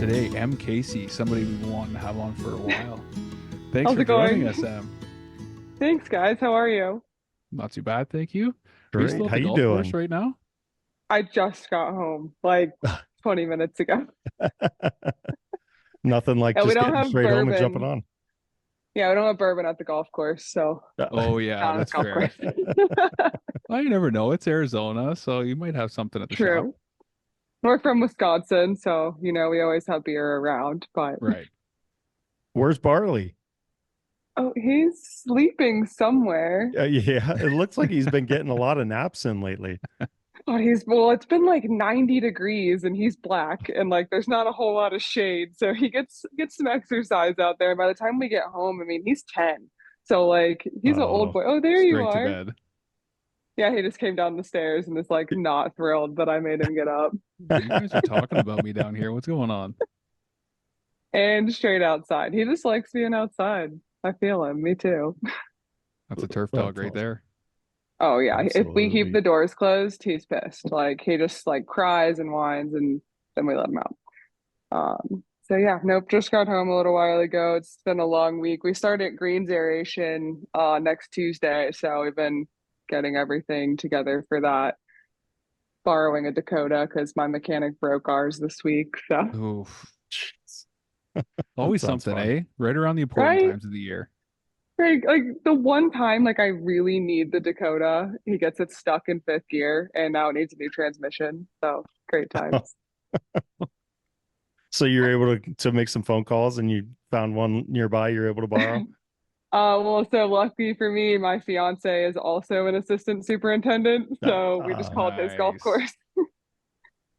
today, M. Casey, somebody we've been wanting to have on for a while. Thanks How's for it joining going? us, Em. Thanks, guys. How are you? Not too bad, thank you. Are you still Great. at How the you golf course doing? right now? I just got home like 20 minutes ago. Nothing like And we just don't getting have straight home and jumping bourbon. on. Yeah, we don't have bourbon at the golf course, so Oh yeah, not at that's the golf fair. course. Well, you never know. It's Arizona, so you might have something at the shop. True. We're from Wisconsin, so we always have beer around. But Right. Where's Barley? oh, he's sleeping somewhere. Yeah, it looks like he's been getting a lot of naps in lately. Oh, well, it's been like 90 degrees and he's black and like there's not a whole lot of shade. So he gets some exercise out there. By the time we get home, I mean, he's 10. So like he's an old Oh, boy. Oh, there you Straight to are. bed. Yeah, he just came down the stairs and is like not thrilled that I made him get up You guys are talking about me down here. What's going on? and straight outside. He just likes being outside. I feel him. Me too. That's a turf dog that's right awesome. there. Oh yeah. If we keep Absolutely. the doors closed, he's pissed. Like he just like cries and whines and then we let him out. So yeah, nope, just got home a little while ago. It's been a long week. We started greens aeration next Tuesday, so we've been getting everything together for that. Borrowing a Dakota because my mechanic broke ours this week. So Oof. Jeez. That Always sounds something, fun. eh? Right around the important right, times of the year. right, like the one time like I really need the Dakota, he gets it stuck in fifth gear and now it needs a new transmission. So great times. So you're able to make some phone calls and you found one nearby you're able to borrow? Well, so lucky for me, my fiance is also an assistant superintendent. So we just Ah, called his golf Nice. course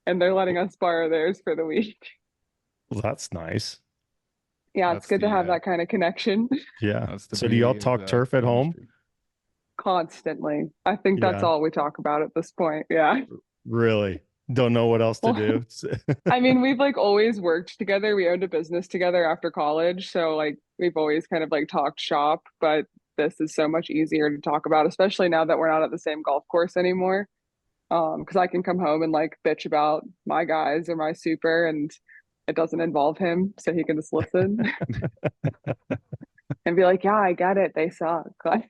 and they're letting us borrow theirs for the week. well, that's nice. Yeah, it's That's good to the have that kind of connection Yeah. that's the So do y'all beauty of talk turf at the home? industry. constantly. I think that's Yeah, all we talk about at this point. Yeah. really. Don't know what else to Well, do. I mean, we've like always worked together. We owned a business together after college. So like we've always kind of like talked shop, but this is so much easier to talk about, especially now that we're not at the same golf course anymore. Because I can come home and like bitch about my guys or my super and it doesn't involve him, so he can just listen and be like, "Yeah, I get it. They suck." Like,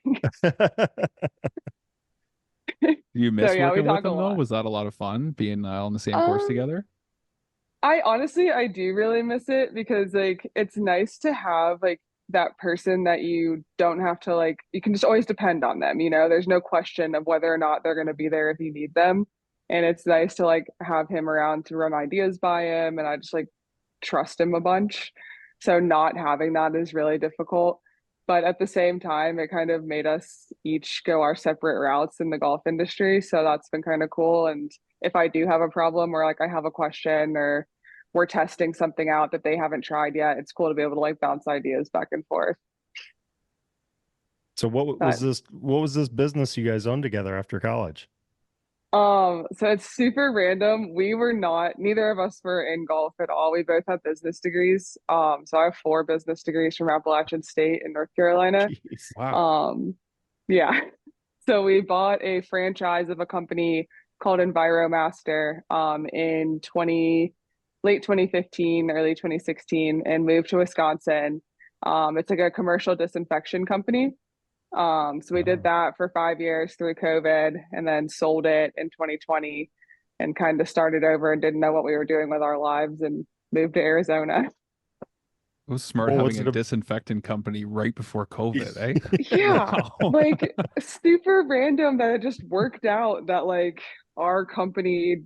Do you so miss yeah, we working with talk a them though? lot. Was that a lot of fun being on the same course Um, together? I honestly I do really miss it because like it's nice to have like that person that you don't have to like you can just always depend on them, you know. There's no question of whether or not they're going to be there if you need them. And it's nice to like have him around to run ideas by him and I just like trust him a bunch. So not having that is really difficult. But at the same time, it kind of made us each go our separate routes in the golf industry. So that's been kind of cool. And if I do have a problem or like I have a question or we're testing something out that they haven't tried yet, it's cool to be able to like bounce ideas back and forth. So But what was this business you guys owned together after college? so it's super random. We were not, neither of us were in golf at all. We both have business degrees. So I have four business degrees from Appalachian State in North Carolina. Jeez. Wow. Yeah. So we bought a franchise of a company called EnviroMaster in 20 late 2015, early 2016, and moved to Wisconsin. It's like a commercial disinfection company. So we did Oh. that for 5 years through COVID and then sold it in 2020 and kind of started over and didn't know what we were doing with our lives and moved to Arizona. It was smart What having was a it? disinfectant company right before COVID, eh? Yeah, Wow. like super random that it just worked out that like our company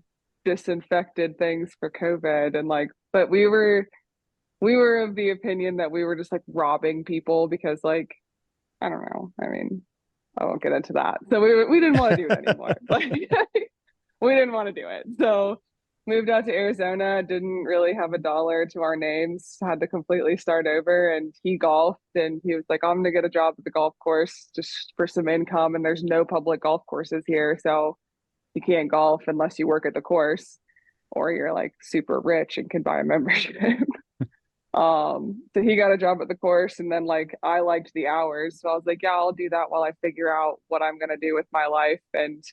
disinfected things for COVID and like, but we were of the opinion that we were just like robbing people because like I don't know. I mean, I won't get into that. So we didn't want to do it anymore. Like we didn't want to do it. So moved out to Arizona, didn't really have a dollar to our names, had to completely start over. And he golfed and he was like, I'm gonna get a job at the golf course just for some income. And there's no public golf courses here. So you can't golf unless you work at the course or you're like super rich and can buy a membership. So he got a job at the course and then like I liked the hours. So I was like, yeah, I'll do that while I figure out what I'm gonna do with my life. And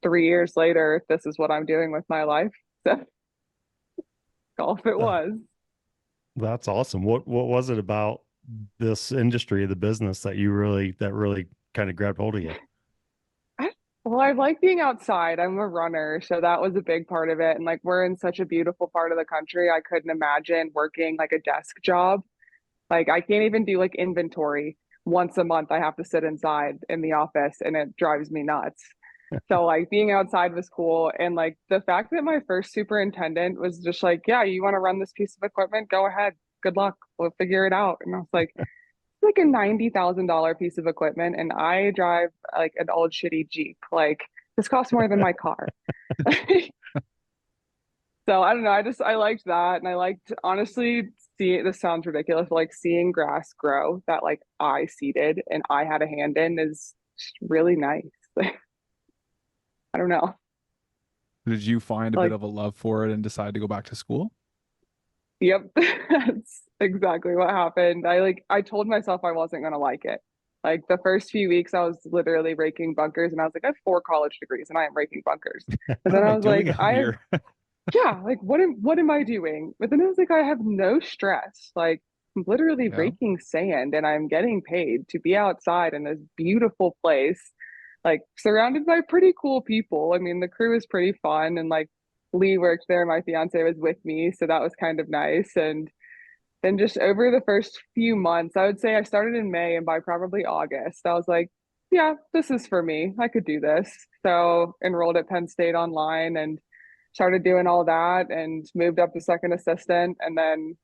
3 years later, this is what I'm doing with my life. So golf it Uh, was. That's awesome. What was it about this industry, the business that really kind of grabbed hold of you? I, well, I like being outside. I'm a runner, so that was a big part of it. And like we're in such a beautiful part of the country, I couldn't imagine working like a desk job. Like I can't even do like inventory. Once a month, I have to sit inside in the office, and it drives me nuts. So like being outside was cool. And like the fact that my first superintendent was just like, yeah, you want to run this piece of equipment? Go ahead. Good luck. We'll figure it out. And I was like a $90,000 piece of equipment, and I drive like an old shitty Jeep. Like this costs more than my car. So I don't know. I liked that, and I liked honestly see this sounds ridiculous, but like seeing grass grow that like I seeded and I had a hand in is just really nice. I don't know. Did you find a bit Like, of a love for it and decide to go back to school? yep, that's exactly what happened. I told myself I wasn't gonna like it. Like the first few weeks, I was literally raking bunkers, and I was like, I have 4 college degrees, and I am raking bunkers. But What then am I I was doing like, out here? yeah, like what am I doing? But then I was like, I have no stress. Like I'm literally Yeah. raking sand, and I'm getting paid to be outside in this beautiful place, like surrounded by pretty cool people. I mean, the crew is pretty fun, and like Lee worked there. My fiance was with me, so that was kind of nice. And then just over the first few months, I would say I started in May, and by probably August, I was like, yeah, this is for me. I could do this. So enrolled at Penn State online and started doing all that and moved up to second assistant. And then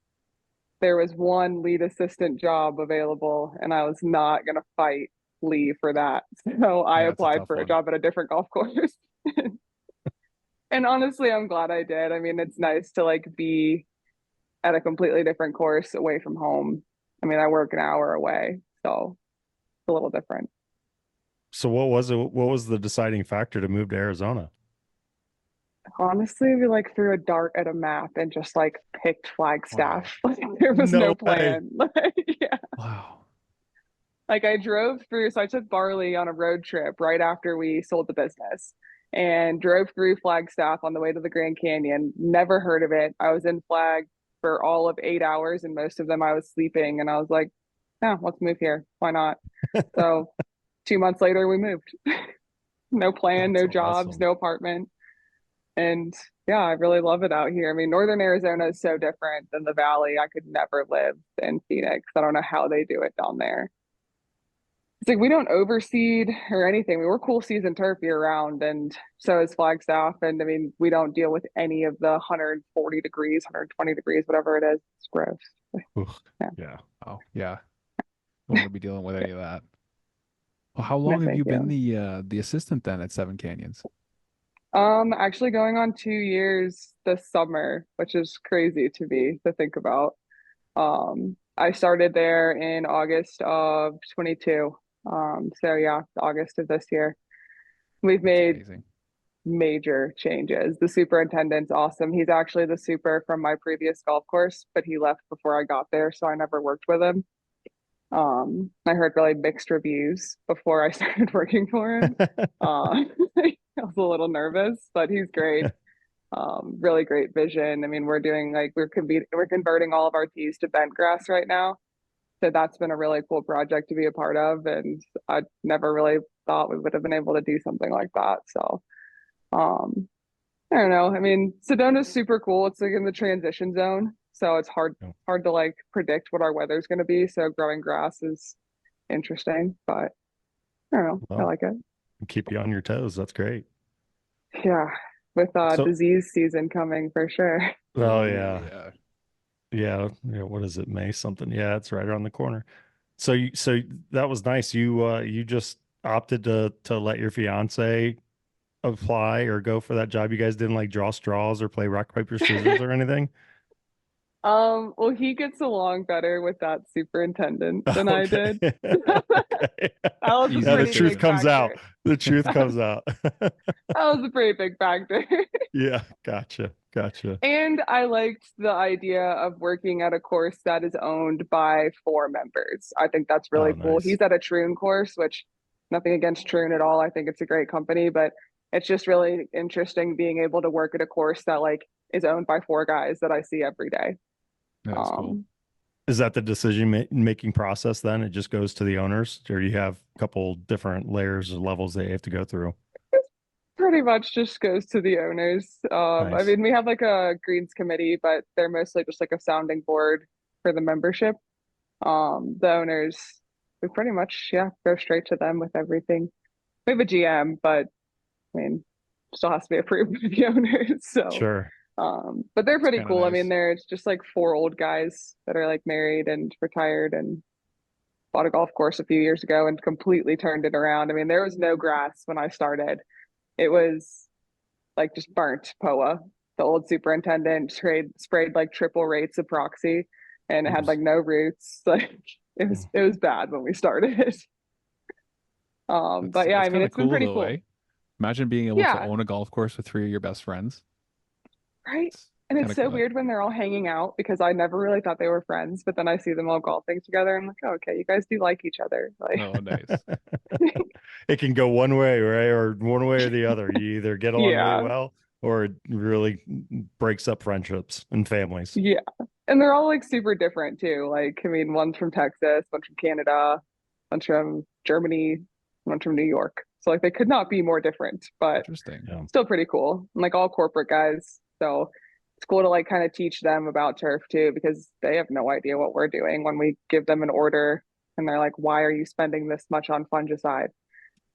there was one lead assistant job available, and I was not going to fight Lee for that. So I Yeah, it's a applied tough for a one. job at a different golf course. And honestly, I'm glad I did. I mean, it's nice to like be at a completely different course away from home. I mean, I work an hour away, so it's a little different. So what was it? What was the deciding factor to move to Arizona? Honestly, we like threw a dart at a map and just like picked Wow. Flagstaff. Like there was No no way. plan. Like, yeah. Wow. Like I drove through, so I took Barley on a road trip right after we sold the business and drove through Flagstaff on the way to the Grand Canyon. Never heard of it. I was in Flag for all of 8 hours, and most of them I was sleeping. And I was like, "Yeah, let's move here. Why not?" So 2 months later, we moved. No plan, That's no jobs, awesome. no apartment. And yeah, I really love it out here. I mean, Northern Arizona is so different than the Valley. I could never live in Phoenix. I don't know how they do it down there. It's like we don't overseed or anything. We were cool season turf year round, and so is Flagstaff. And I mean, we don't deal with any of the 140 degrees, 120 degrees, whatever it is. It's gross. Ugh, Yeah, Yeah. Oh, yeah. Don't want to be dealing with any of that. Well, how no, long have you thank been you. the assistant then at Seven Canyons? Actually going on 2 years this summer, which is crazy to me to think about. I started there in August of 22. So yeah, August of this year. We've That's made amazing. major changes. The superintendent's awesome. He's actually the super from my previous golf course, but he left before I got there, so I never worked with him. I heard really mixed reviews before I started working for him. I was a little nervous, but he's great. Really great vision. I mean, we're doing like we're converting all of our tees to bent grass right now. So that's been a really cool project to be a part of, and I never really thought we would have been able to do something like that. So um, I don't know. I mean, Sedona's super cool. It's like in the transition zone, so it's hard to like predict what our weather's going to be. So growing grass is interesting, but I don't know. I Well, like it. keep you on your toes. That's great. Yeah, with So, disease season coming for sure. oh Oh, yeah, yeah. yeah. What is it? May something? Yeah, it's right around the corner. So that was nice. You just opted to let your fiance apply or go for that job. You guys didn't like draw straws or play rock, paper, scissors or anything? Well, he gets along better with that superintendent than I Okay. did. Okay. That was a Easy Now the pretty truth big decision. comes out. factor. The truth comes out. That was a pretty big factor. Yeah, gotcha. Gotcha. And I liked the idea of working at a course that is owned by 4 members. I think that's really Oh, cool. nice. He's at a Troon course, which nothing against Troon at all. I think it's a great company, but it's just really interesting being able to work at a course that like is owned by 4 guys that I see every day. That's cool. Is that the decision making process then? It just goes to the owners, or you have a couple different layers or levels that you have to go through? Pretty much just goes to the owners. I Nice. mean, we have like a greens committee, but they're mostly just like a sounding board for the membership. The owners, we pretty much, yeah, go straight to them with everything. We have a GM, but I mean, still has to be approved by the owners. So, Sure. but they're It's pretty kind of cool. I mean, nice. they're just like four old guys that are like married and retired and bought a golf course a few years ago and completely turned it around. I mean, there was no grass when I started. It was like just burnt POA. The old superintendent sprayed like triple rates of proxy and it had Oops. like no roots. Like it was bad when we started. That's But yeah, I that's mean kind of it's been cool pretty though, eh? cool. Imagine being able to Yeah, own a golf course with three of your best friends. right. It's And kind it's of so good. weird when they're all hanging out because I never really thought they were friends, but then I see them all golfing together. And I'm like, oh, okay, you guys do like each other. Like, Oh, nice. It can go one way, right? Or one way or the other. You either get along really yeah, well or it really breaks up friendships and families. yeah. And they're all like super different too. Like, I mean, one's from Texas, one's from Canada, one's from Germany, one's from New York. So like they could not be more different, but Interesting. Yeah. still pretty cool. And like all corporate guys. So it's cool to like kind of teach them about turf too, because they have no idea what we're doing when we give them an order and they're like, why are you spending this much on fungicide?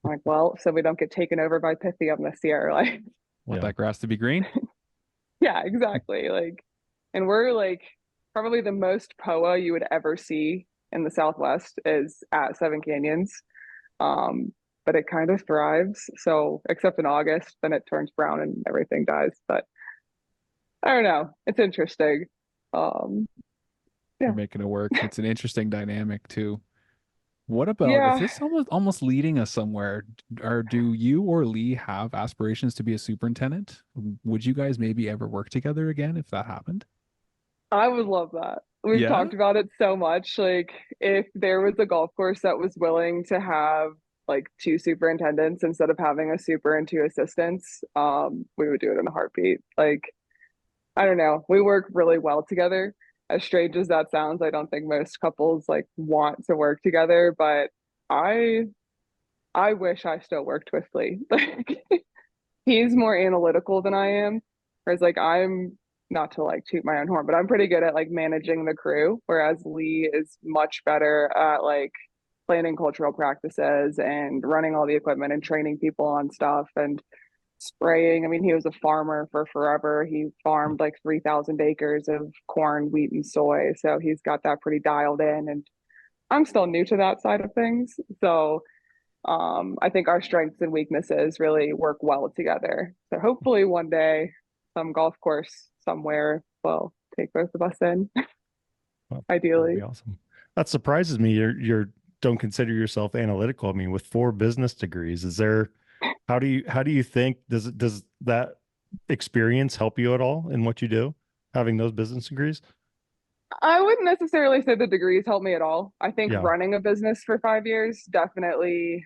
I'm like, well, so we don't get taken over by Pythium this year. Like, Want Yeah. that grass to be green? yeah, exactly. Like, and we're like probably the most POA you would ever see in the Southwest is at Seven Canyons. But it kind of thrives. So except in August, then it turns brown and everything dies. But I don't know. It's interesting. Um, You're yeah. making it work. It's an interesting dynamic too. What about, is Yeah. this almost leading us somewhere? Or do you or Lee have aspirations to be a superintendent? Would you guys maybe ever work together again if that happened? I would love that. We've Yeah? talked about it so much. Like, if there was a golf course that was willing to have like two superintendents instead of having a super and two assistants, we would do it in a heartbeat. Like, I don't know. We work really well together. As strange as that sounds, I don't think most couples like want to work together, but I I wish I still worked with Lee. Like he's more analytical than I am. Whereas like I'm not to like toot my own horn, but I'm pretty good at like managing the crew, whereas Lee is much better at like planning cultural practices and running all the equipment and training people on stuff and spraying. I mean, he was a farmer for forever. He farmed like 3,000 acres of corn, wheat, and soy. So he's got that pretty dialed in. And I'm still new to that side of things. So I think our strengths and weaknesses really work well together. So hopefully one day some golf course somewhere will take both of us in, Well, that'd ideally. be awesome. That surprises me. You're don't consider yourself analytical. I mean, with 4 business degrees, is there how do you think does that experience help you at all in what you do, having those business degrees? I wouldn't necessarily say the degrees helped me at all. I think Yeah. running a business for 5 years definitely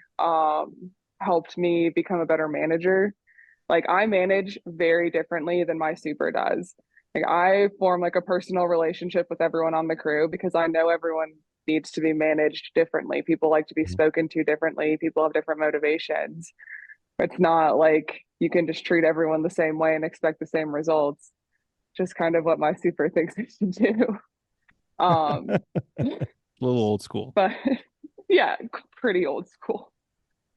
helped me become a better manager. Like I manage very differently than my super does. Like I form like a personal relationship with everyone on the crew because I know everyone needs to be managed differently. People like to be Mhm. spoken to differently. People have different motivations. It's not like you can just treat everyone the same way and expect the same results. Just kind of what my super thinks I should do. Um, A little old school. but yeah, pretty old school.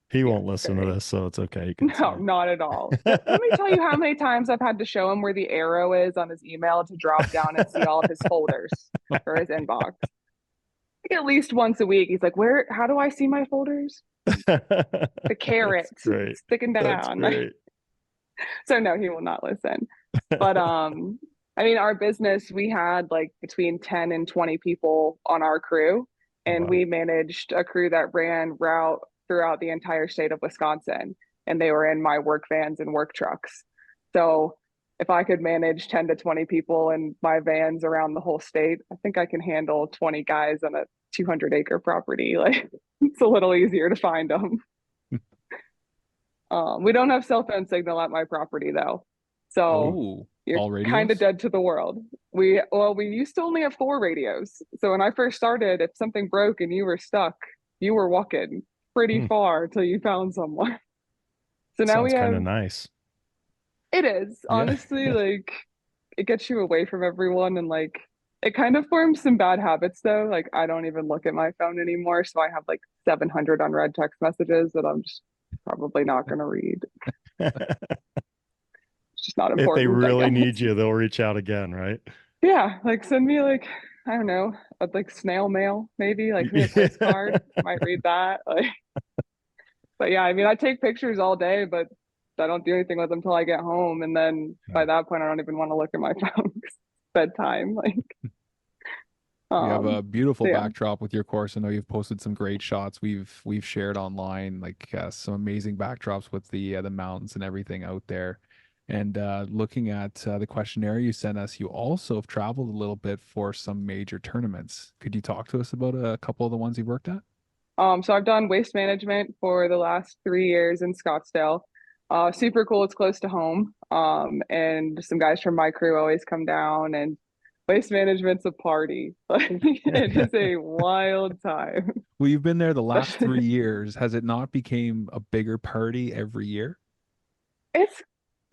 He Yeah, won't listen to very. this, so it's okay. You can No, say not at all. Let me tell you how many times I've had to show him where the arrow is on his email to drop down and see all of his folders for his inbox. Like, at least once a week, he's like, "Where? How do I see my folders?" The carrot That's great. sticking That's down. great. So no, he will not listen. But I mean, our business, we had like between 10 and 20 people on our crew, and Wow. we managed a crew that ran route throughout the entire state of Wisconsin, and they were in my work vans and work trucks. So if I could manage 10 to 20 people in my vans around the whole state, I think I can handle 20 guys on a 200-acre property. Like it's a little easier to find them. We don't have cell phone signal at my property though. So Oh, you're all kind of radios? dead to the world. We used to only have 4 radios. So when I first started, if something broke and you were stuck, you were walking pretty Hmm. far till you found someone. So now we Sounds kind of have, nice. it is Yeah. honestly like it gets you away from everyone, and like it kind of forms some bad habits though. Like I don't even look at my phone anymore. So I have like 700 unread text messages that I'm just probably not going to read. It's just not If they important, I really need guess. you, they'll reach out again, right? Yeah, like send me like I don't know, like snail mail maybe, like send me a postcard. Might read that. Like, but yeah, I mean, I take pictures all day, but I don't do anything with them until I get home, and then by that point, I don't even want to look at my phone 'cause it's bedtime. Like, You have a beautiful so yeah. backdrop with your course. I know you've posted some great shots. We've shared online like some amazing backdrops with the mountains and everything out there. And looking at the questionnaire you sent us, you also have traveled a little bit for some major tournaments. Could you talk to us about a couple of the ones you've worked at? So I've done waste management for the last 3 years in Scottsdale. Super cool. It's close to home. And some guys from my crew always come down, and waste management's a party. Like it is a wild time. Well, you've been there the last Especially 3 years. Has it not became a bigger party every year? it's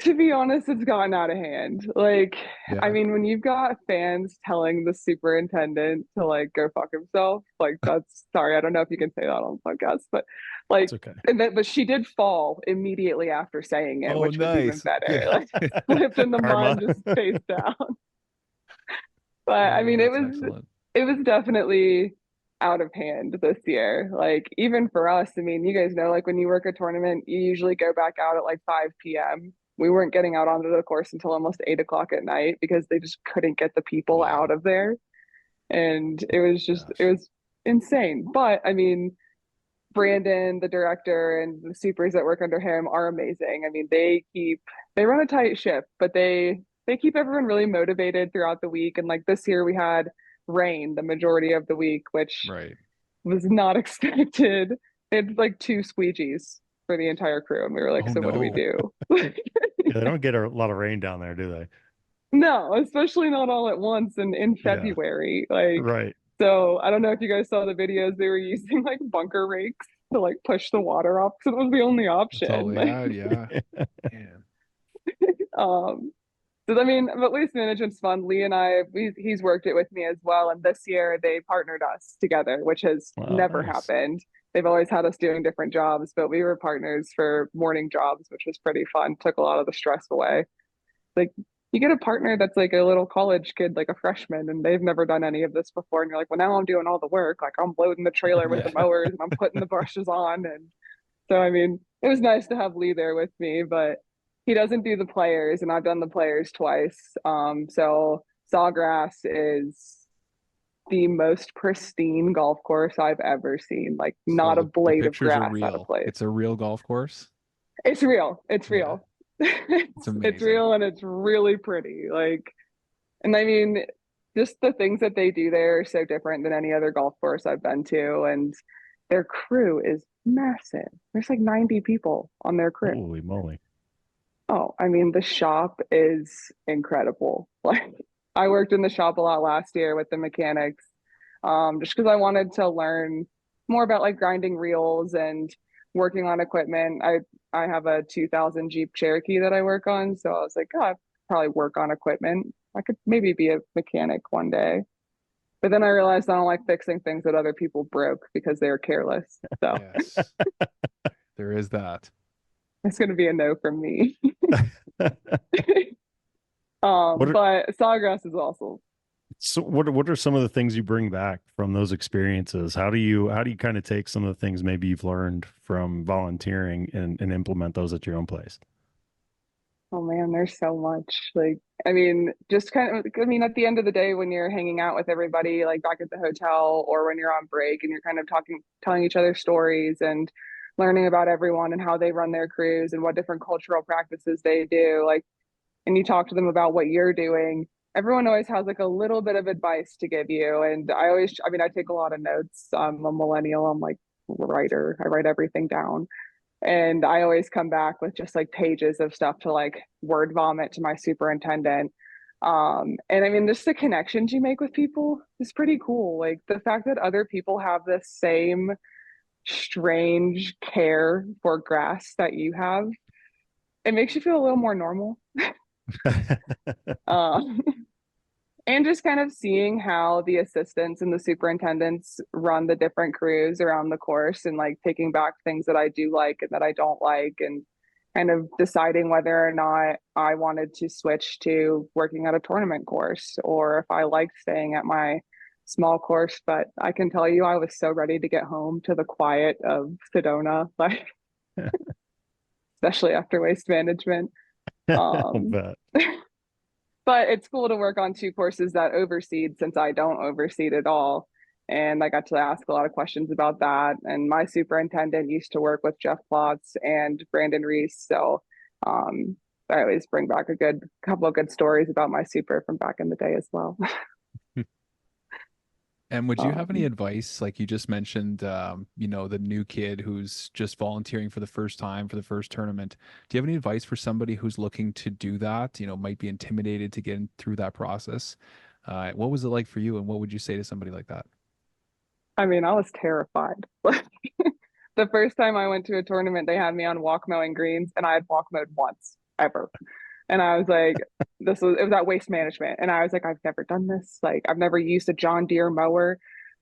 to be honest, it's gotten out of hand. Like, I Yeah, mean, when you've got fans telling the superintendent to like go fuck himself, like that's sorry, I don't know if you can say that on the podcast, but It's like okay. but she did fall immediately after saying it, oh, which was even nice. better. Yeah. Like slipped in the Karma. mud, just face down. But I Oh, mean, that's excellent. it was definitely out of hand this year. Like even for us, I mean, you guys know, like when you work a tournament, you usually go back out at like 5 p.m. We weren't getting out onto the course until almost 8 o'clock at night because they just couldn't get the people out Wow. of there. And it Gosh. was insane. But I mean, Brandon, the director, and the supers that work under him are amazing. I mean, they run a tight ship, but they keep everyone really motivated throughout the week. And like this year, we had rain the majority of the week, which Right. was not expected. It's like 2 squeegees for the entire crew, and we were like, Oh "So what do we no. do?" Yeah, they don't get a lot of rain down there, do they? No, especially not all at once and in Yeah, February. Like, right. so I don't know if you guys saw the videos. They were using like bunker rakes to like push the water off because it was the only That's all option. they Like, had. Yeah. Man. um, so I mean, but waste management's fun. Lee and I, he's worked it with me as well. And this year they partnered us together, which has Wow, never nice. happened. They've always had us doing different jobs, but we were partners for morning jobs, which was pretty fun. Took a lot of the stress away. Like you get a partner that's like a little college kid, like a freshman, and they've never done any of this before. And you're like, well, now I'm doing all the work. Like I'm loading the trailer with the Yeah. mowers and I'm putting the brushes on. And so, I mean, it was nice to have Lee there with me, but he doesn't do the players, and I've done the players twice. So Sawgrass is the most pristine golf course I've ever seen. Like So not a the blade of pictures are grass out of real. place. It's a real golf course. It's real. It's Yeah. real. It's It's amazing. real and it's really pretty. Like, and I mean, just the things that they do there are so different than any other golf course I've been to. And their crew is massive. There's like 90 people on their crew. Holy moly. Oh, I mean, the shop is incredible. Like, I worked in the shop a lot last year with the mechanics, just because I wanted to learn more about like grinding reels and working on equipment. I have a 2000 Jeep Cherokee that I work on, so I was like, oh, I probably work on equipment. I could maybe be a mechanic one day. But then I realized I don't like fixing things that other people broke because they were careless. So Yes. There is that. it's going to be a no from me. What are But Sawgrass is also what are some of the things you bring back from those experiences? How do you kind of take some of the things maybe you've learned from volunteering and implement those at your own place? oh man, there's so much. Like, I mean, just kind of, I mean, at the end of the day, when you're hanging out with everybody, like back at the hotel or when you're on break and you're kind of talking, telling each other stories and learning about everyone and how they run their crews and what different cultural practices they do, like, and you talk to them about what you're doing, everyone always has like a little bit of advice to give you. And I mean, I take a lot of notes. I'm a millennial, I'm like a writer, I write everything down. And I always come back with just like pages of stuff to like word vomit to my superintendent. And I mean, just the connections you make with people is pretty cool. Like the fact that other people have the same strange care for grass that you have, it makes you feel a little more normal. Um, and just kind of seeing how the assistants and the superintendents run the different crews around the course and like taking back things that I do like and that I don't like, and kind of deciding whether or not I wanted to switch to working at a tournament course or if I liked staying at my small course. But I can tell you, I was so ready to get home to the quiet of Sedona, like especially after waste management. I'll Um, bet. but it's cool to work on two courses that overseed since I don't overseed at all. And I got to ask a lot of questions about that. And my superintendent used to work with Jeff Plotz and Brandon Reese. So I always bring back a good couple of good stories about my super from back in the day as well. And would you have any um, advice? Like you just mentioned, the new kid who's just volunteering for the first time for the first tournament. Do you have any advice for somebody who's looking to do that? Might be intimidated to get through that process. What was it like for you, and what would you say to somebody like that? I mean, I was terrified. The first time I went to a tournament, they had me on walk mowing greens, and I had walk mowed once ever. And I was like, it was at waste management. And I was like, I've never done this. Like, I've never used a John Deere mower.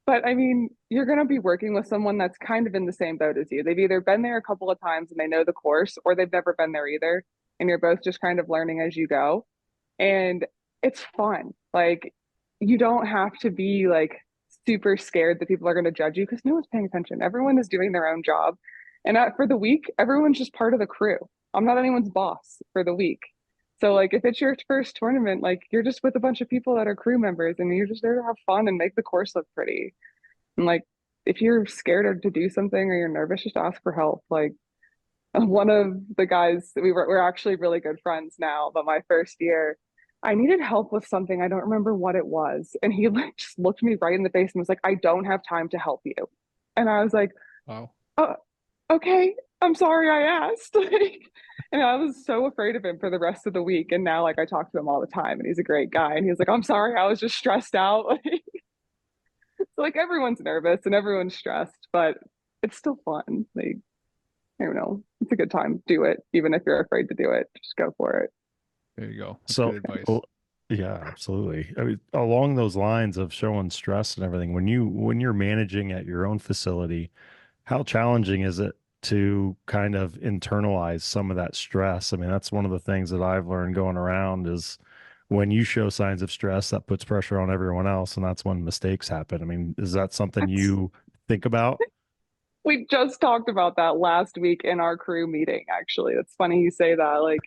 But I mean, you're going to be working with someone that's kind of in the same boat as you. They've either been there a couple of times and they know the course, or they've never been there either. And you're both just kind of learning as you go. And it's fun. Like, you don't have to be like super scared that people are going to judge you because no one's paying attention. Everyone is doing their own job. And for the week, everyone's just part of the crew. I'm not anyone's boss for the week. So like if it's your first tournament, like you're just with a bunch of people that are crew members and you're just there to have fun and make the course look pretty. And like if you're scared to do something or you're nervous, just ask for help. Like one of the guys, we're actually really good friends now, but my first year, I needed help with something. I don't remember what it was. And he like just looked me right in the face and was like, I don't have time to help you. And I was like, Wow. oh, okay, I'm sorry I asked. And I was so afraid of him for the rest of the week. And now like I talk to him all the time and he's a great guy. And he's like, I'm sorry, I was just stressed out. So like everyone's nervous and everyone's stressed, but it's still fun. Like, I don't know. It's a good time. Do it. Even if you're afraid to do it, just go for it. There you go. That's good So, advice. well, yeah, absolutely. I mean, along those lines of showing stress and everything, when you're managing at your own facility, how challenging is it to kind of internalize some of that stress? I mean, that's one of the things that I've learned going around is when you show signs of stress, that puts pressure on everyone else, and that's when mistakes happen. I mean, is that something That's, you think about? we just talked about that last week in our crew meeting, actually. It's funny you say that. Like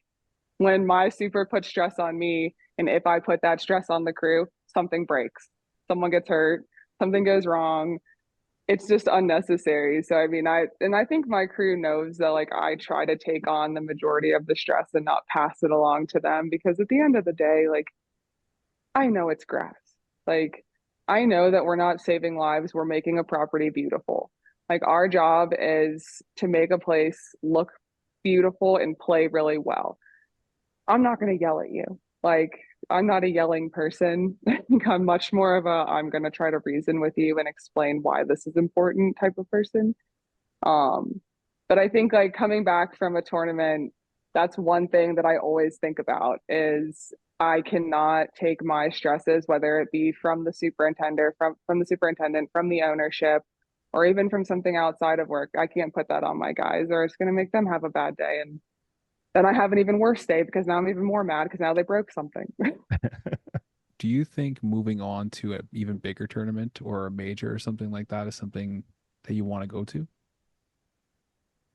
when my super puts stress on me, and if I put that stress on the crew, something breaks, someone gets hurt, something goes wrong. It's just unnecessary. So I mean, I think my crew knows that like I try to take on the majority of the stress and not pass it along to them because at the end of the day, like I know it's grass. Like I know that we're not saving lives, we're making a property beautiful. Like our job is to make a place look beautiful and play really well. I'm not going to yell at you. Like, I'm not a yelling person. I'm much more of a, I'm going to try to reason with you and explain why this is important type of person. Um, but I think like coming back from a tournament, that's one thing that I always think about is I cannot take my stresses, whether it be from the superintendent, from the superintendent, from the ownership, or even from something outside of work. I can't put that on my guys, or it's going to make them have a bad day. And then I have an even worse day because now I'm even more mad because now they broke something. Do you think moving on to an even bigger tournament or a major or something like that is something that you want to go to?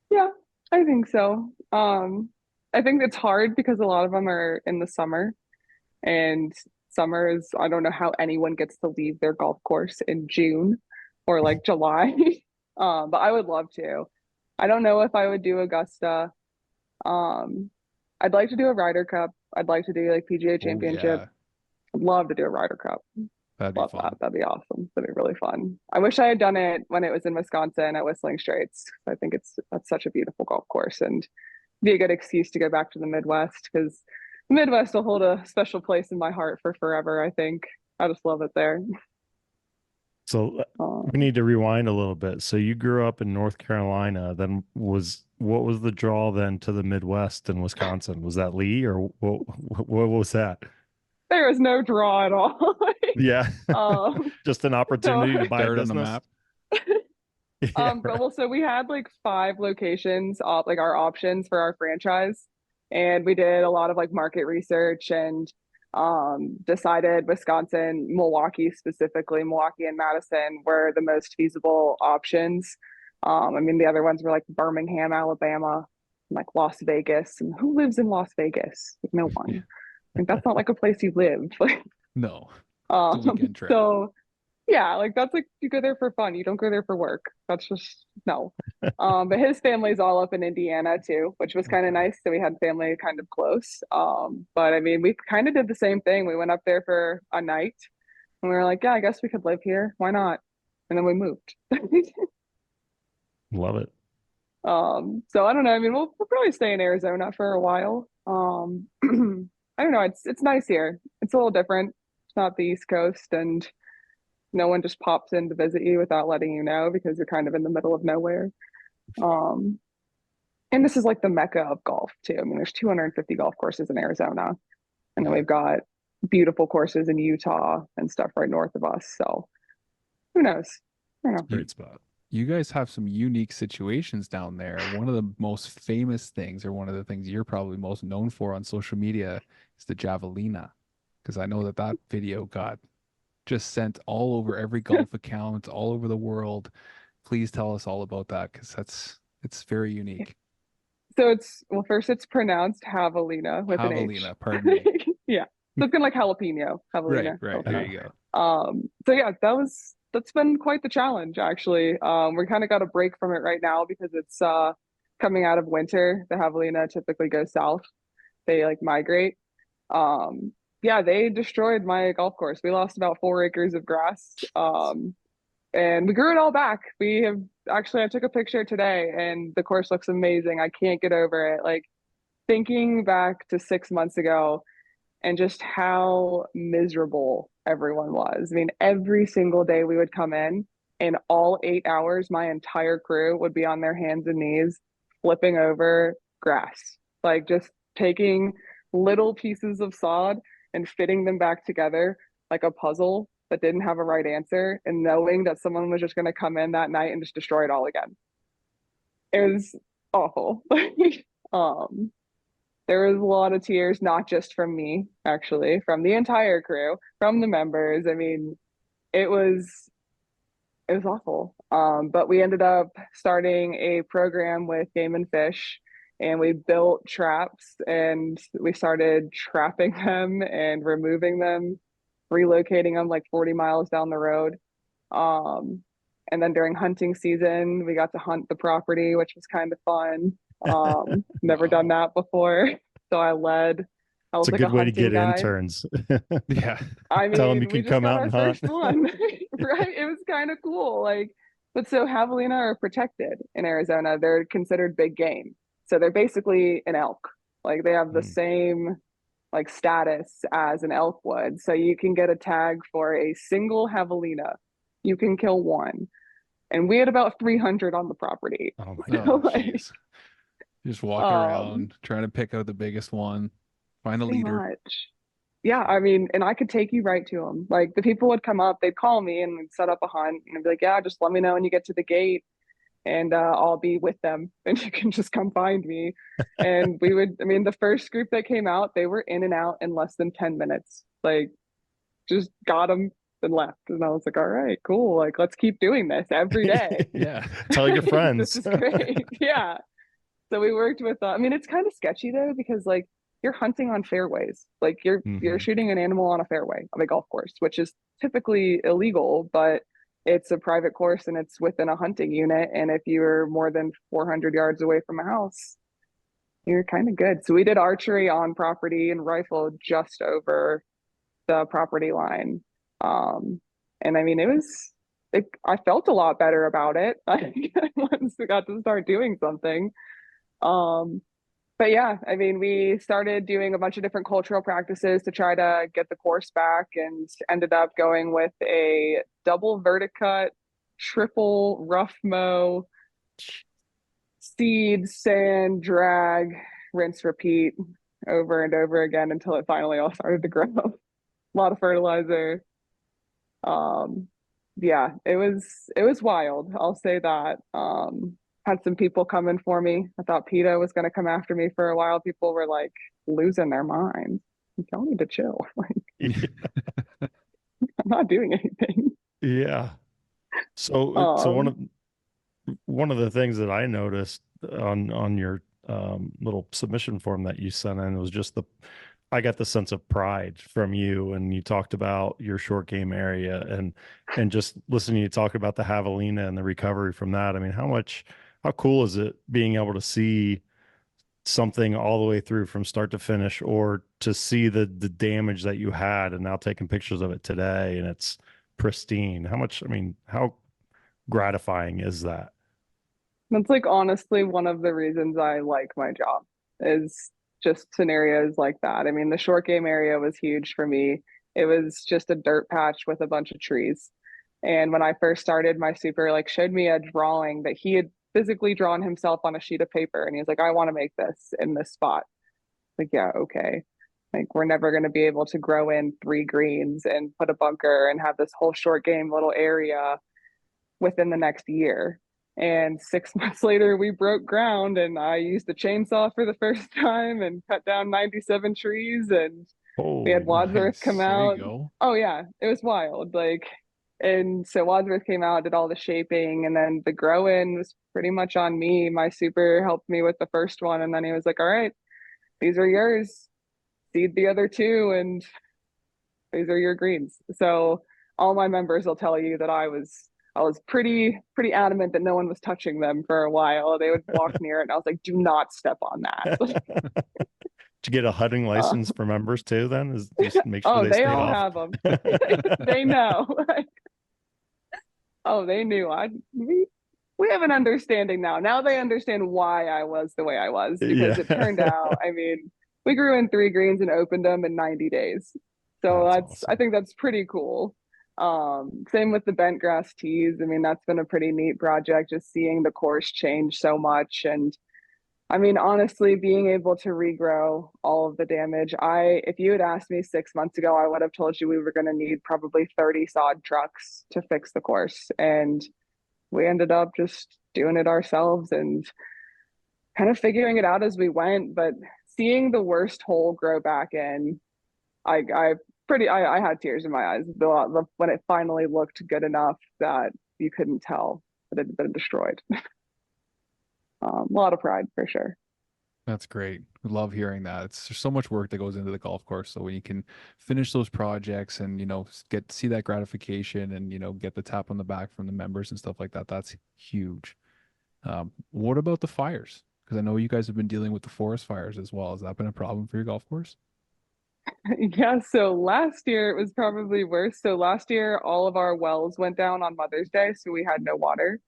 Yeah, I think so. I think it's hard because a lot of them are in the summer, and summer is, I don't know how anyone gets to leave their golf course in June or like July. But I would love to. I don't know if I would do Augusta. Um, I'd like to do a Ryder Cup. I'd like to do like PGA Oh Championship. yeah. I'd love to do a Ryder Cup. That'd be Love that. fun. That'd be awesome. That'd be really fun. I wish I had done it when it was in Wisconsin at Whistling Straits. I think that's such a beautiful golf course and be a good excuse to go back to the Midwest because the Midwest will hold a special place in my heart for forever, I think. I just love it there. So we Um, need to rewind a little bit. So you grew up in North Carolina, then what was the draw then to the Midwest and Wisconsin? Was that Lee or what was that? there is no draw at all. Yeah. um, Just an so opportunity to buy a Dirt on the business. map. Yeah, But right. well, so we had like 5 locations, like our options for our franchise, and we did a lot of like market research and decided Wisconsin, Milwaukee specifically, Milwaukee and Madison were the most feasible options. I mean, the other ones were like Birmingham, Alabama, and like Las Vegas. And who lives in Las Vegas? Like, no one. Like that's not like a place you live. No, it's a Um, weekend trip. so yeah, like that's like you go there for fun. You don't go there for work. That's just no. But his family's all up in Indiana too, which was kind of Okay. nice. So we had family kind of close. But I mean, we kind of did the same thing. We went up there for a night and we were like, yeah, I guess we could live here. Why not? And then we moved. Love it. So I don't know. I mean, we'll probably stay in Arizona for a while. I don't know. It's nice here. It's a little different. It's not the East Coast, and no one just pops in to visit you without letting you know because you're kind of in the middle of nowhere. Um, and this is like the mecca of golf too. I mean, there's 250 golf courses in Arizona, and then Yeah. we've got beautiful courses in Utah and stuff right north of us. So who knows? I don't know. You Great spot. you guys have some unique situations down there. One of the most famous things, or one of the things you're probably most known for on social media, is the javelina, because I know that that video got just sent all over every golf account all over the world. Please tell us all about that because it's very unique. So it's well, first it's pronounced javelina with an H. Javelina, pardon me. Yeah, so it's kind of like jalapeno, Right, javelina, right. There jalapeno. you go. So yeah, that's been quite the challenge actually. We kind of got a break from it right now because it's coming out of winter. The javelina typically goes south. They like migrate. Yeah, they destroyed my golf course. We lost about 4 acres of grass. And we grew it all back. We have actually, I took a picture today and the course looks amazing. I can't get over it. Like thinking back to 6 months ago and just how miserable everyone was. I mean, every single day we would come in and all 8 hours, my entire crew would be on their hands and knees flipping over grass, like just taking little pieces of sod and fitting them back together like a puzzle that didn't have a right answer and knowing that someone was just going to come in that night and just destroy it all again. It was awful. um, there was a lot of tears, not just from me, actually, from the entire crew, from the members. I mean, it was it was awful. But we ended up starting a program with Game and Fish, and we built traps and we started trapping them and removing them, relocating them like 40 miles down the road. Um, and then during hunting season, we got to hunt the property, which was kind of fun. Never done Wow. that before. So I It's was a like a good way to hunting get guide. interns. Yeah. I Tell them you mean, we can just come got out our and hunt. first one, right? It was kind of cool. Like, but so javelina are protected in Arizona. They're considered big game. So they're basically an elk. Like they have the Mm. same like status as an elk would. So you can get a tag for a single javelina. You can kill one. And we had about 300 on the property. Oh my So Oh, gosh. like, jeez. Just walking um, around trying to pick out the biggest one, find a pretty leader. much. Yeah, I mean, and I could take you right to them. Like the people would come up, they'd call me and we'd set up a hunt and I'd be like, yeah, just let me know when you get to the gate and I'll be with them and you can just come find me. And we would, I mean, the first group that came out, they were in and out in less than 10 minutes. Like just got them and left. And I was like, all right, cool. Like, let's keep doing this every day. Yeah. Tell your This friends. is great. Yeah. So we worked with, I mean, it's kind of sketchy though, because like you're hunting on fairways, like you're Hmm. shooting an animal on a fairway of a golf course, which is typically illegal, but it's a private course and it's within a hunting unit. And if you're more than 400 yards away from a house, you're kind of good. So we did archery on property and rifle just over the property line. And I mean, I felt a lot better about it. I once we got to start doing something. Um, but yeah, I mean, we started doing a bunch of different cultural practices to try to get the course back and ended up going with a double verticut, triple rough mow, seed, sand, drag, rinse, repeat over and over again until it finally all started to grow. A lot of fertilizer. Um, yeah, it was wild. I'll say that. Had some people coming for me. I thought PETA was going to come after me for a while. People were like losing their minds. Y'all need to chill. Like, I'm not doing anything. Yeah. So Um, one of the things that I noticed on your little submission form that you sent in was just I got the sense of pride from you, and you talked about your short game area, and just listening to you talk about the javelina and the recovery from that. I mean, how cool is it being able to see something all the way through from start to finish, or to see the damage that you had and now taking pictures of it today and it's pristine? I mean, how gratifying is that? that's like honestly one of the reasons I like my job is just scenarios like that. I mean, the short game area was huge for me. It was just a dirt patch with a bunch of trees. And when I first started, my super like showed me a drawing that he had physically drawn himself on a sheet of paper. And he's like, I want to make this in this spot. Like, yeah, okay. Like, we're never going to be able to grow in 3 greens and put a bunker and have this whole short game little area within the next year. And 6 months later, we broke ground, and I used the chainsaw for the first time and cut down 97 trees. And we had Holy Wadsworth come Nice. There you out. go. Oh, yeah, it was wild. Like, and so Wadsworth came out, did all the shaping, and then the grow in was pretty much on me. My super helped me with the first one, and then he was like, all right, these are yours. Seed the other two, and these are your greens. So all my members will tell you that I was pretty adamant that no one was touching them for a while. They would walk near it, and I was like, "Do not step on that." To get a hunting uh, license for members too, then is just make sure oh, they they stay all off. have them. They know. Oh, they knew. We have an understanding now. Now they understand why I was the way I was, because Yeah. it turned out, I mean, we grew in 3 greens and opened them in 90 days. So That's I awesome. think that's pretty cool. Same with the bent grass teas. I mean, that's been a pretty neat project, just seeing the course change so much. And I mean, honestly, being able to regrow all of the damage, if you had asked me 6 months ago, I would have told you we were going to need probably 30 sod trucks to fix the course. And we ended up just doing it ourselves and kind of figuring it out as we went. But seeing the worst hole grow back in, I I had tears in my eyes when it finally looked good enough that you couldn't tell that it had been destroyed. A lot of pride for sure. That's great. Love hearing that. It's there's so much work that goes into the golf course. So when you can finish those projects and, get to see that gratification and, get the tap on the back from the members and stuff like that, that's huge. What about the fires? Because I know you guys have been dealing with the forest fires as well. Has that been a problem for your golf course? Yeah, so last year it was probably worse. So last year all of our wells went down on Mother's Day, so we had no water.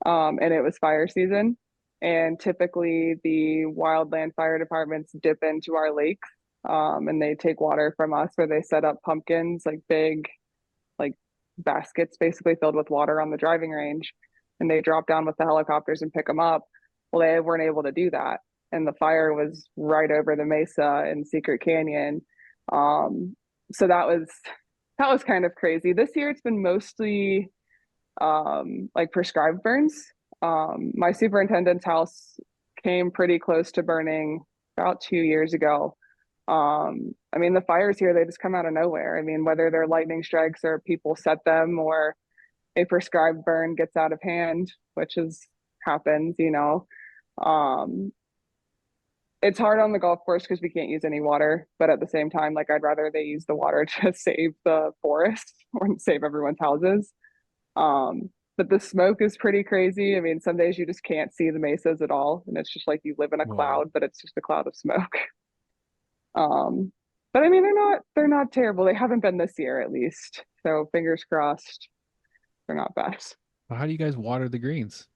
And it was fire season. And typically the wildland fire departments dip into our lakes, and they take water from us where they set up pumpkins, like big, like baskets basically filled with water on the driving range. And they drop down with the helicopters and pick them up. Well, they weren't able to do that. And the fire was right over the mesa in Secret Canyon. Um, so that was kind of crazy. This year it's been mostly like prescribed burns. My superintendent's house came pretty close to burning about 2 years ago. I mean, the fires here, they just come out of nowhere. I mean, whether they're lightning strikes or people set them or a prescribed burn gets out of hand, which is happens. Um, it's hard on the golf course because we can't use any water, but at the same time, like I'd rather they use the water to save the forest or save everyone's houses. But the smoke is pretty crazy. I mean, some days you just can't see the mesas at all, and it's just like you live in a Whoa. cloud, but it's just a cloud of smoke. Um, But I mean, they're not terrible. They haven't been this year at least. So fingers crossed, they're not bad. Well, how do you guys water the greens?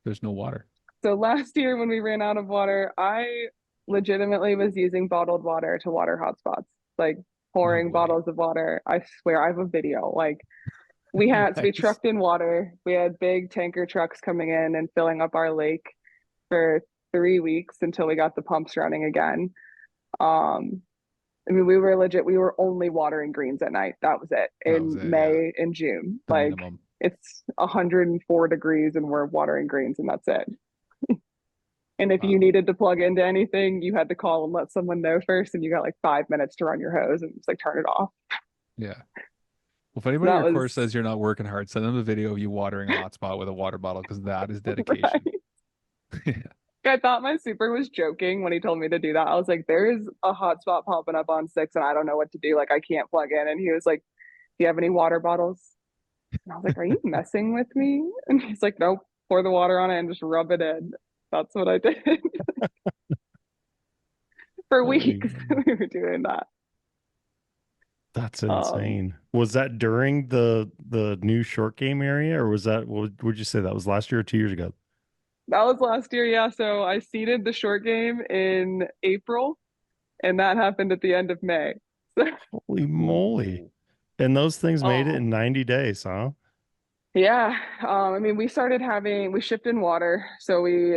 There's no water. So last year when we ran out of water, I legitimately was using bottled water to water hotspots, like No pouring way. bottles of water. I swear I have a video. Like we Nice. trucked in water. We had big tanker trucks coming in and filling up our lake for 3 weeks until we got the pumps running again. Um, I mean, we were only watering greens at night. That was it That was in it. Yeah. May and June. The Like minimum. it's 104 degrees and we're watering greens and that's it. And if you Wow. needed to plug into anything, you had to call and let someone know first, and you got like 5 minutes to run your hose and just like turn it off. Yeah. Well, if anybody on That your course was says you're not working hard, send them a video of you watering a hotspot with a water bottle because that is dedication. right. I thought my super was joking when he told me to do that. I was like, there's a hotspot popping up on 6 and I don't know what to do. Like I can't plug in. And he was like, do you have any water bottles? And I was like, are you messing with me? And he's like, nope, pour the water on it and just rub it in. That's what I did for Holy weeks. moly. We were doing that. That's Um, insane. Was that during the new short game area, or was that what would you say that was last year or 2 years ago? that was last year, yeah. So I seeded the short game in April, and that happened at the end of May. So, Holy moly. Ooh. And those things made it oh, in 90 days, huh? yeah. I mean, we shipped in water. So we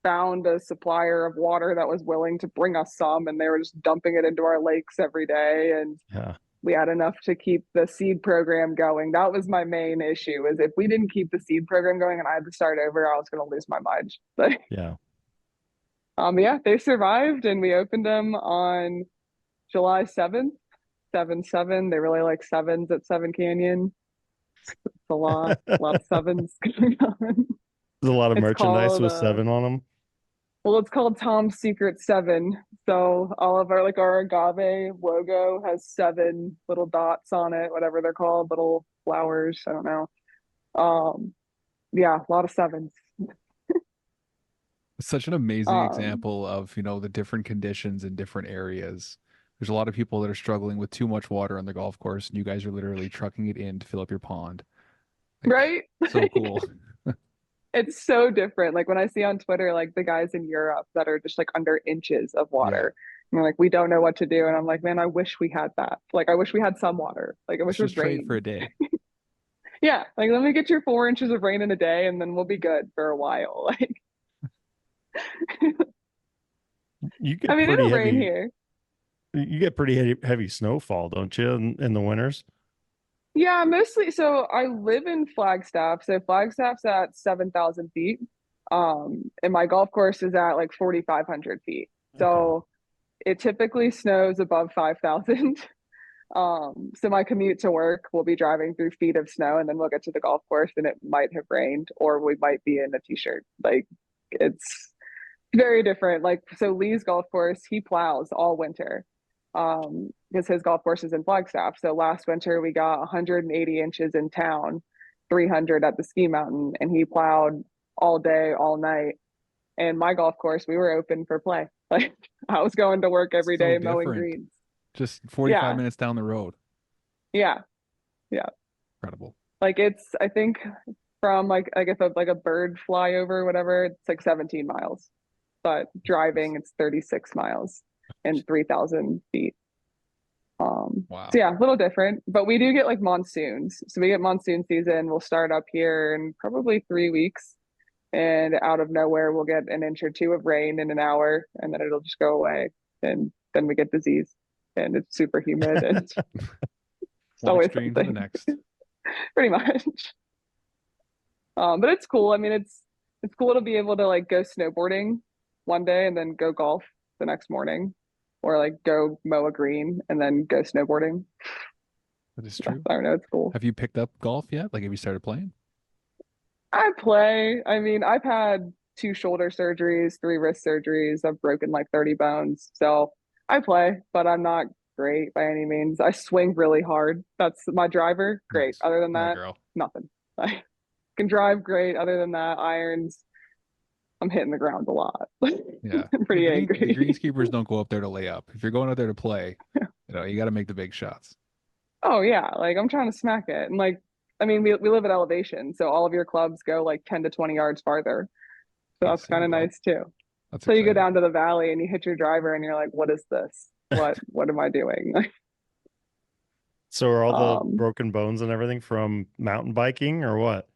found a supplier of water that was willing to bring us some, and they were just dumping it into our lakes every day. And Yeah. we had enough to keep the seed program going. That was my main issue, is if we didn't keep the seed program going and I had to start over, I was going to lose my mind. But Yeah. yeah, they survived, and we opened them on July 7th, 7-7. They really like sevens at Seven Canyon. It's a lot of sevens going on. There's a lot of It's merchandise called with seven on them. well, it's called Tom's Secret Seven. So all of our agave logo has 7 little dots on it, whatever they're called, little flowers. I don't know. Um, yeah, a lot of sevens. It's such an amazing Um, example of, the different conditions in different areas. There's a lot of people that are struggling with too much water on the golf course, and you guys are literally trucking it in to fill up your pond. Like, right? so cool. It's so different. Like when I see on Twitter, like the guys in Europe that are just like under inches of Yeah. water. And they're like, we don't know what to do. And I'm like, man, I wish we had that. Like, I wish we had some water. Like, I Let's wish it was just trade for a rain. day. Yeah. Like, let me get your 4 inches of rain in a day and then we'll be good for a while. Like, You I get mean, pretty it'll rain heavy. here. You get pretty heavy snowfall, don't you, in the winters? Yeah, mostly. So I live in Flagstaff. So Flagstaff's at 7,000 feet. And my golf course is at like 4,500 feet. Okay. So it typically snows above 5,000. So my commute to work will be driving through feet of snow, and then we'll get to the golf course and it might have rained, or we might be in a t-shirt. Like it's very different. Like so Lee's golf course, he plows all winter. Because his golf course is in Flagstaff. So last winter we got 180 inches in town, 300 at the ski mountain, and he plowed all day, all night. And my golf course, we were open for play. Like I was going to work every So day mowing different. greens. Just 45 Yeah, minutes down the road. yeah, yeah. Incredible. Like it's I think from like if a bird fly over or whatever, it's like 17 miles. But driving it's 36 miles and 3,000 feet. So Wow. yeah, a little different, but we do get like monsoons. So we get monsoon season. We'll start up here in probably 3 weeks, and out of nowhere we'll get an inch or two of rain in an hour, and then it'll just go away. And then we get disease, and it's super humid, and it's One always extreme to the something, next. pretty much. But it's cool. I mean, it's cool to be able to like go snowboarding one day and then go golf the next morning, or like go mow a green and then go snowboarding. That is true. I don't know, it's cool. Have you picked up golf yet? Like, have you started playing? I play. I mean, I've had 2 shoulder surgeries, 3 wrist surgeries. I've broken like 30 bones. So I play, but I'm not great by any means. I swing really hard. That's my driver. Great. Nice. Other than My that, girl. nothing. I can drive great. Other than that, irons. I'm hitting the ground a lot. Yeah. I'm The pretty the angry. greenskeepers don't go up there to lay up. If you're going out there to play, you got to make the big shots. Oh yeah, like I'm trying to smack it. And like I mean we live at elevation, so all of your clubs go like 10 to 20 yards farther. So that's Nice. There kind you of go. nice too. That's So you go exciting. down to the valley and you hit your driver and you're like, what is this? What am I doing? So are all the Um broken bones and everything from mountain biking or what?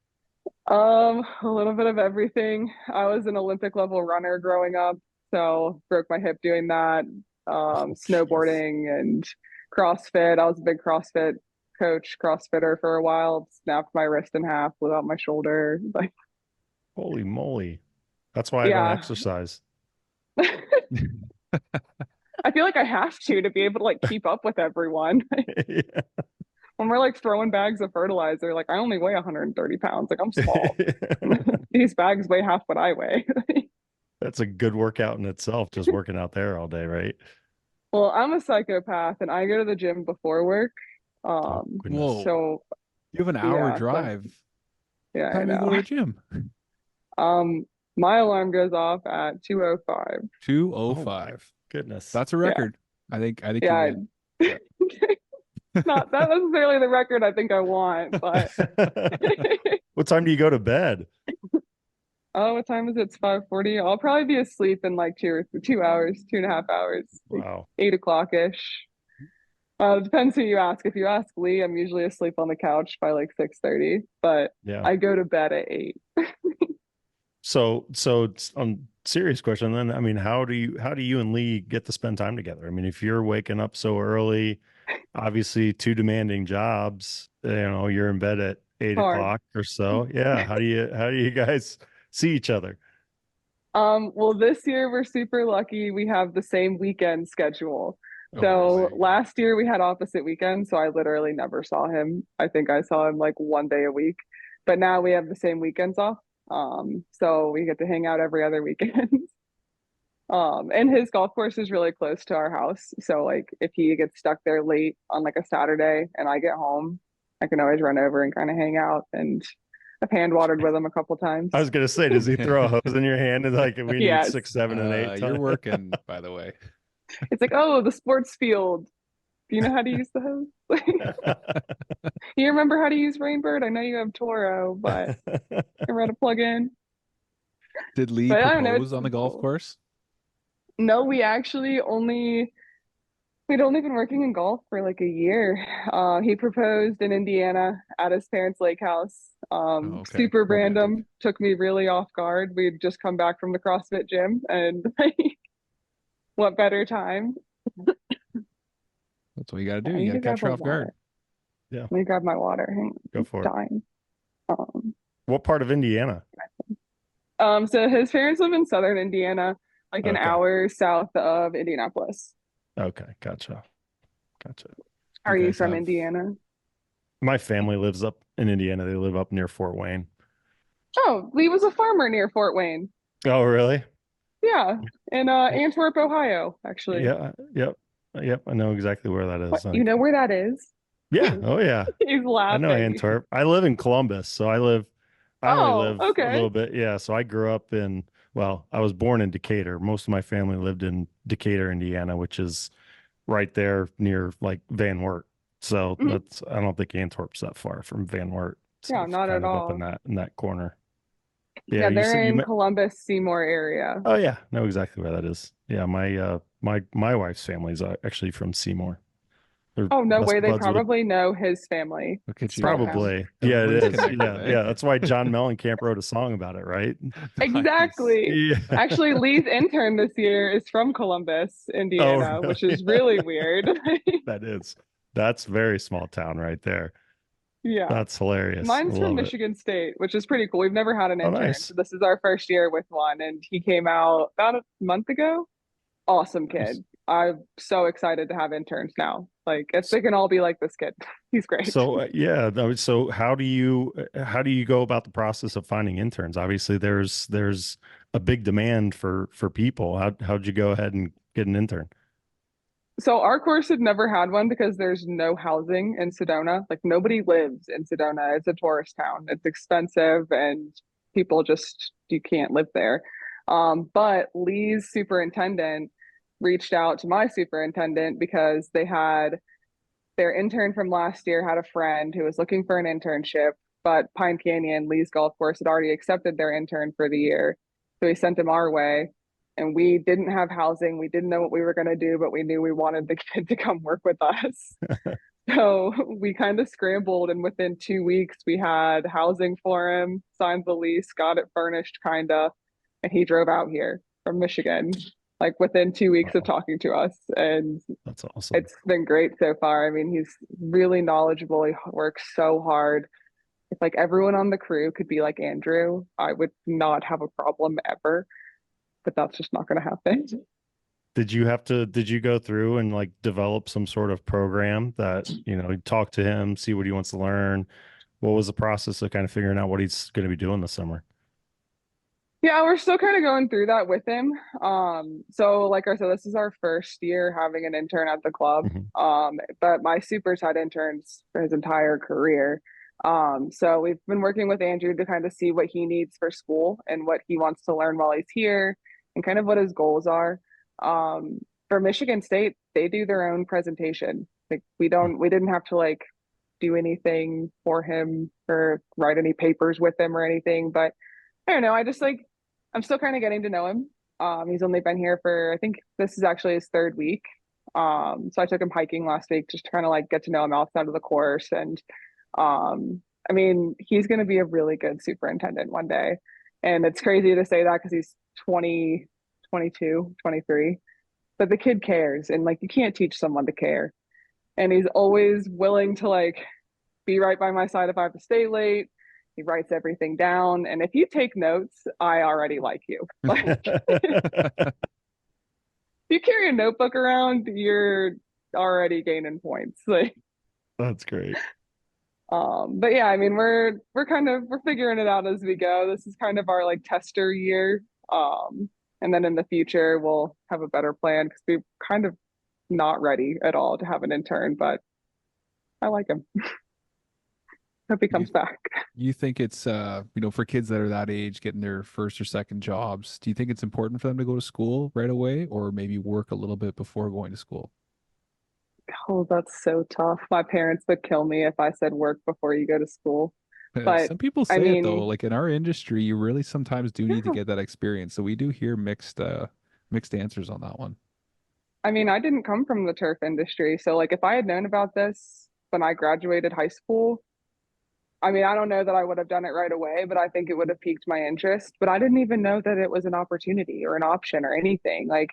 a little bit of everything. I was an Olympic level runner growing up, so broke my hip doing that. Oh, jeez. Snowboarding and CrossFit. I was a big CrossFit coach, CrossFitter for a while. Snapped my wrist in half, blew out my shoulder. Like, Holy moly. That's why I don't yeah. exercise. I feel like I have to be able to like keep up with everyone. Yeah. When we're like throwing bags of fertilizer, like I only weigh 130 pounds. Like I'm small. These bags weigh half what I weigh. That's a good workout in itself, just working out there all day, right? Well, I'm a psychopath and I go to the gym before work. Oh, goodness. Whoa. So You have an hour yeah, so drive. yeah, What I time do you go know. to the gym? My alarm goes off at 2:05. Oh my 2:05. goodness. That's a Yeah, record. I think you yeah. win. Yeah. Not that necessarily the record I think I want, but What time do you go to bed? oh, what time is it? It's 5:40. I'll probably be asleep in like 2 hours, 2.5 hours, like Wow. 8 o'clock ish. It depends who you ask. If you ask Lee, I'm usually asleep on the couch by like 6:30, but Yeah. I go to bed at 8. So on serious question then, I mean, how do you and Lee get to spend time together? I mean, if you're waking up so early, obviously two demanding jobs, you're in bed at eight Hard. o'clock or so. Yeah. How do you guys see each other? Well, this year we're super lucky. We have the same weekend schedule. Oh, So really? last year we had opposite weekends, so I literally never saw him. I think I saw him like one day a week. But now we have the same weekends off. So we get to hang out every other weekend. And his golf course is really close to our house. So like if he gets stuck there late on like a Saturday and I get home, I can always run over and kind of hang out. And I've hand watered with him a couple I times. was gonna say, does he throw a hose in your hand and like we need Yes. 6, 7, and 8 You're ton? working, by the way. It's like, oh, the sports field. Do you know how to use the hose? You remember how to use Rainbird? I know you have Toro, but remember how to plug in. Did Lee But I don't know, propose it's on the golf cool. course? No, we'd only been working in golf for like a year. He proposed in Indiana at his parents' lake house. Oh, okay. Super Romantic. random, took me really off guard. We'd just come back from the CrossFit gym and like, what better time? That's what you got to do. I You need got to to grab catch her a off guard. water. Yeah, Let me grab my water. Hang on, go I'm for it. dying. Um, What part of Indiana? so his parents live in southern Indiana, like an Okay. hour south of Indianapolis. Okay. Gotcha. Do Are you you guys from have Indiana? My family lives up in Indiana. They live up near Fort Wayne. Oh, Lee was a farmer near Fort Wayne. Oh, really? Yeah, in Antwerp, Ohio, actually. Yeah. Yep. Yep. I know exactly where that What? is. You Like, know where that is? yeah. Oh, yeah. He's I know laughing. Antwerp. I live in Columbus, so I only Oh, live a okay. little bit. Yeah. So I grew up well, I was born in Decatur. Most of my family lived in Decatur, Indiana, which is right there near like Van Wert. So Mhm. I don't think Antwerp's that far from Van Wert. So Yeah, it's not kind at of up all. in that corner. Yeah. Yeah, You they're said you in met. Columbus, Seymour area. Oh yeah, know exactly where that is. Yeah, my wife's family's actually from Seymour. They're Oh, no best way. They buds with probably know his family look at you guys? somehow. probably. Yeah, it Everybody's is. connected, Yeah, eh? yeah. That's why John Mellencamp wrote a song about it, right? Nice. Exactly. Yeah. Actually, Lee's intern this year is from Columbus, Oh, Indiana, which really? is really weird. That is. That's very small town right there. Yeah. That's hilarious. I Mine's from love it. Michigan State, which is pretty cool. We've never had an Oh, intern. So nice. this is our first year with one, and he came out about a month ago. Awesome Nice. kid. I'm so excited to have interns now. Like if they can all be like this kid. He's great. So yeah, no, so how do you go about the process of finding interns? Obviously, there's a big demand for people. How'd you go ahead and get an intern? So our course had never had one because there's no housing in Sedona. Like nobody lives in Sedona. It's a tourist town. It's expensive and people just you can't live there. But Lee's superintendent reached out to my superintendent because they had their intern from last year had a friend who was looking for an internship, but Pine Canyon, Lee's golf course, had already accepted their intern for the year. So he sent him our way. And we didn't have housing. We didn't know what we were going to do, but we knew we wanted the kid to come work with us. So we kind of scrambled, and within 2 weeks, we had housing for him, signed the lease, got it furnished, kind of, and he drove out here from Michigan, like within 2 weeks of Wow, talking to us. And that's awesome. it's been great so far. I mean, he's really knowledgeable. He works so hard. If like everyone on the crew could be like Andrew, I would not have a problem ever, but that's just not going to happen. Did you go through and like develop some sort of program that, talk to him, see what he wants to learn? What was the process of kind of figuring out what he's going to be doing this summer? Yeah, we're still kind of going through that with him. So like I said, this is our first year having an intern at the club. Mhm. But my super's had interns for his entire career. So we've been working with Andrew to kind of see what he needs for school and what he wants to learn while he's here and kind of what his goals are. For Michigan State, they do their own presentation. Like we didn't have to like do anything for him or write any papers with him or anything, but I don't know. I just like I'm still kind of getting to know him. He's only been here for I think this is actually his third week. So I took him hiking last week just to kind of like get to know him outside of the course. And I mean, he's going to be a really good superintendent one day. And it's crazy to say that because he's 20, 22, 23. But the kid cares, and like you can't teach someone to care. And he's always willing to like be right by my side if I have to stay late. He writes everything down. And if you take notes, I already like you. Like if you carry a notebook around, you're already gaining points. Like That's great. but yeah, I mean we're figuring it out as we go. This is kind of our like tester year. And then in the future we'll have a better plan because we're kind of not ready at all to have an intern, but I like him. Hope he You comes back. you think it's for kids that are that age getting their first or second jobs, do you think it's important for them to go to school right away or maybe work a little bit before going to school? Oh, that's so tough. My parents would kill me if I said work before you go to school. But Some people I say it though, mean, like in our industry, you really sometimes do need to yeah, get that experience. So we do hear mixed answers on that one. I mean, I didn't come from the turf industry. So, like, if I had known about this when I graduated high school, I mean, I don't know that I would have done it right away, but I think it would have piqued my interest. But I didn't even know that it was an opportunity or an option or anything. Like,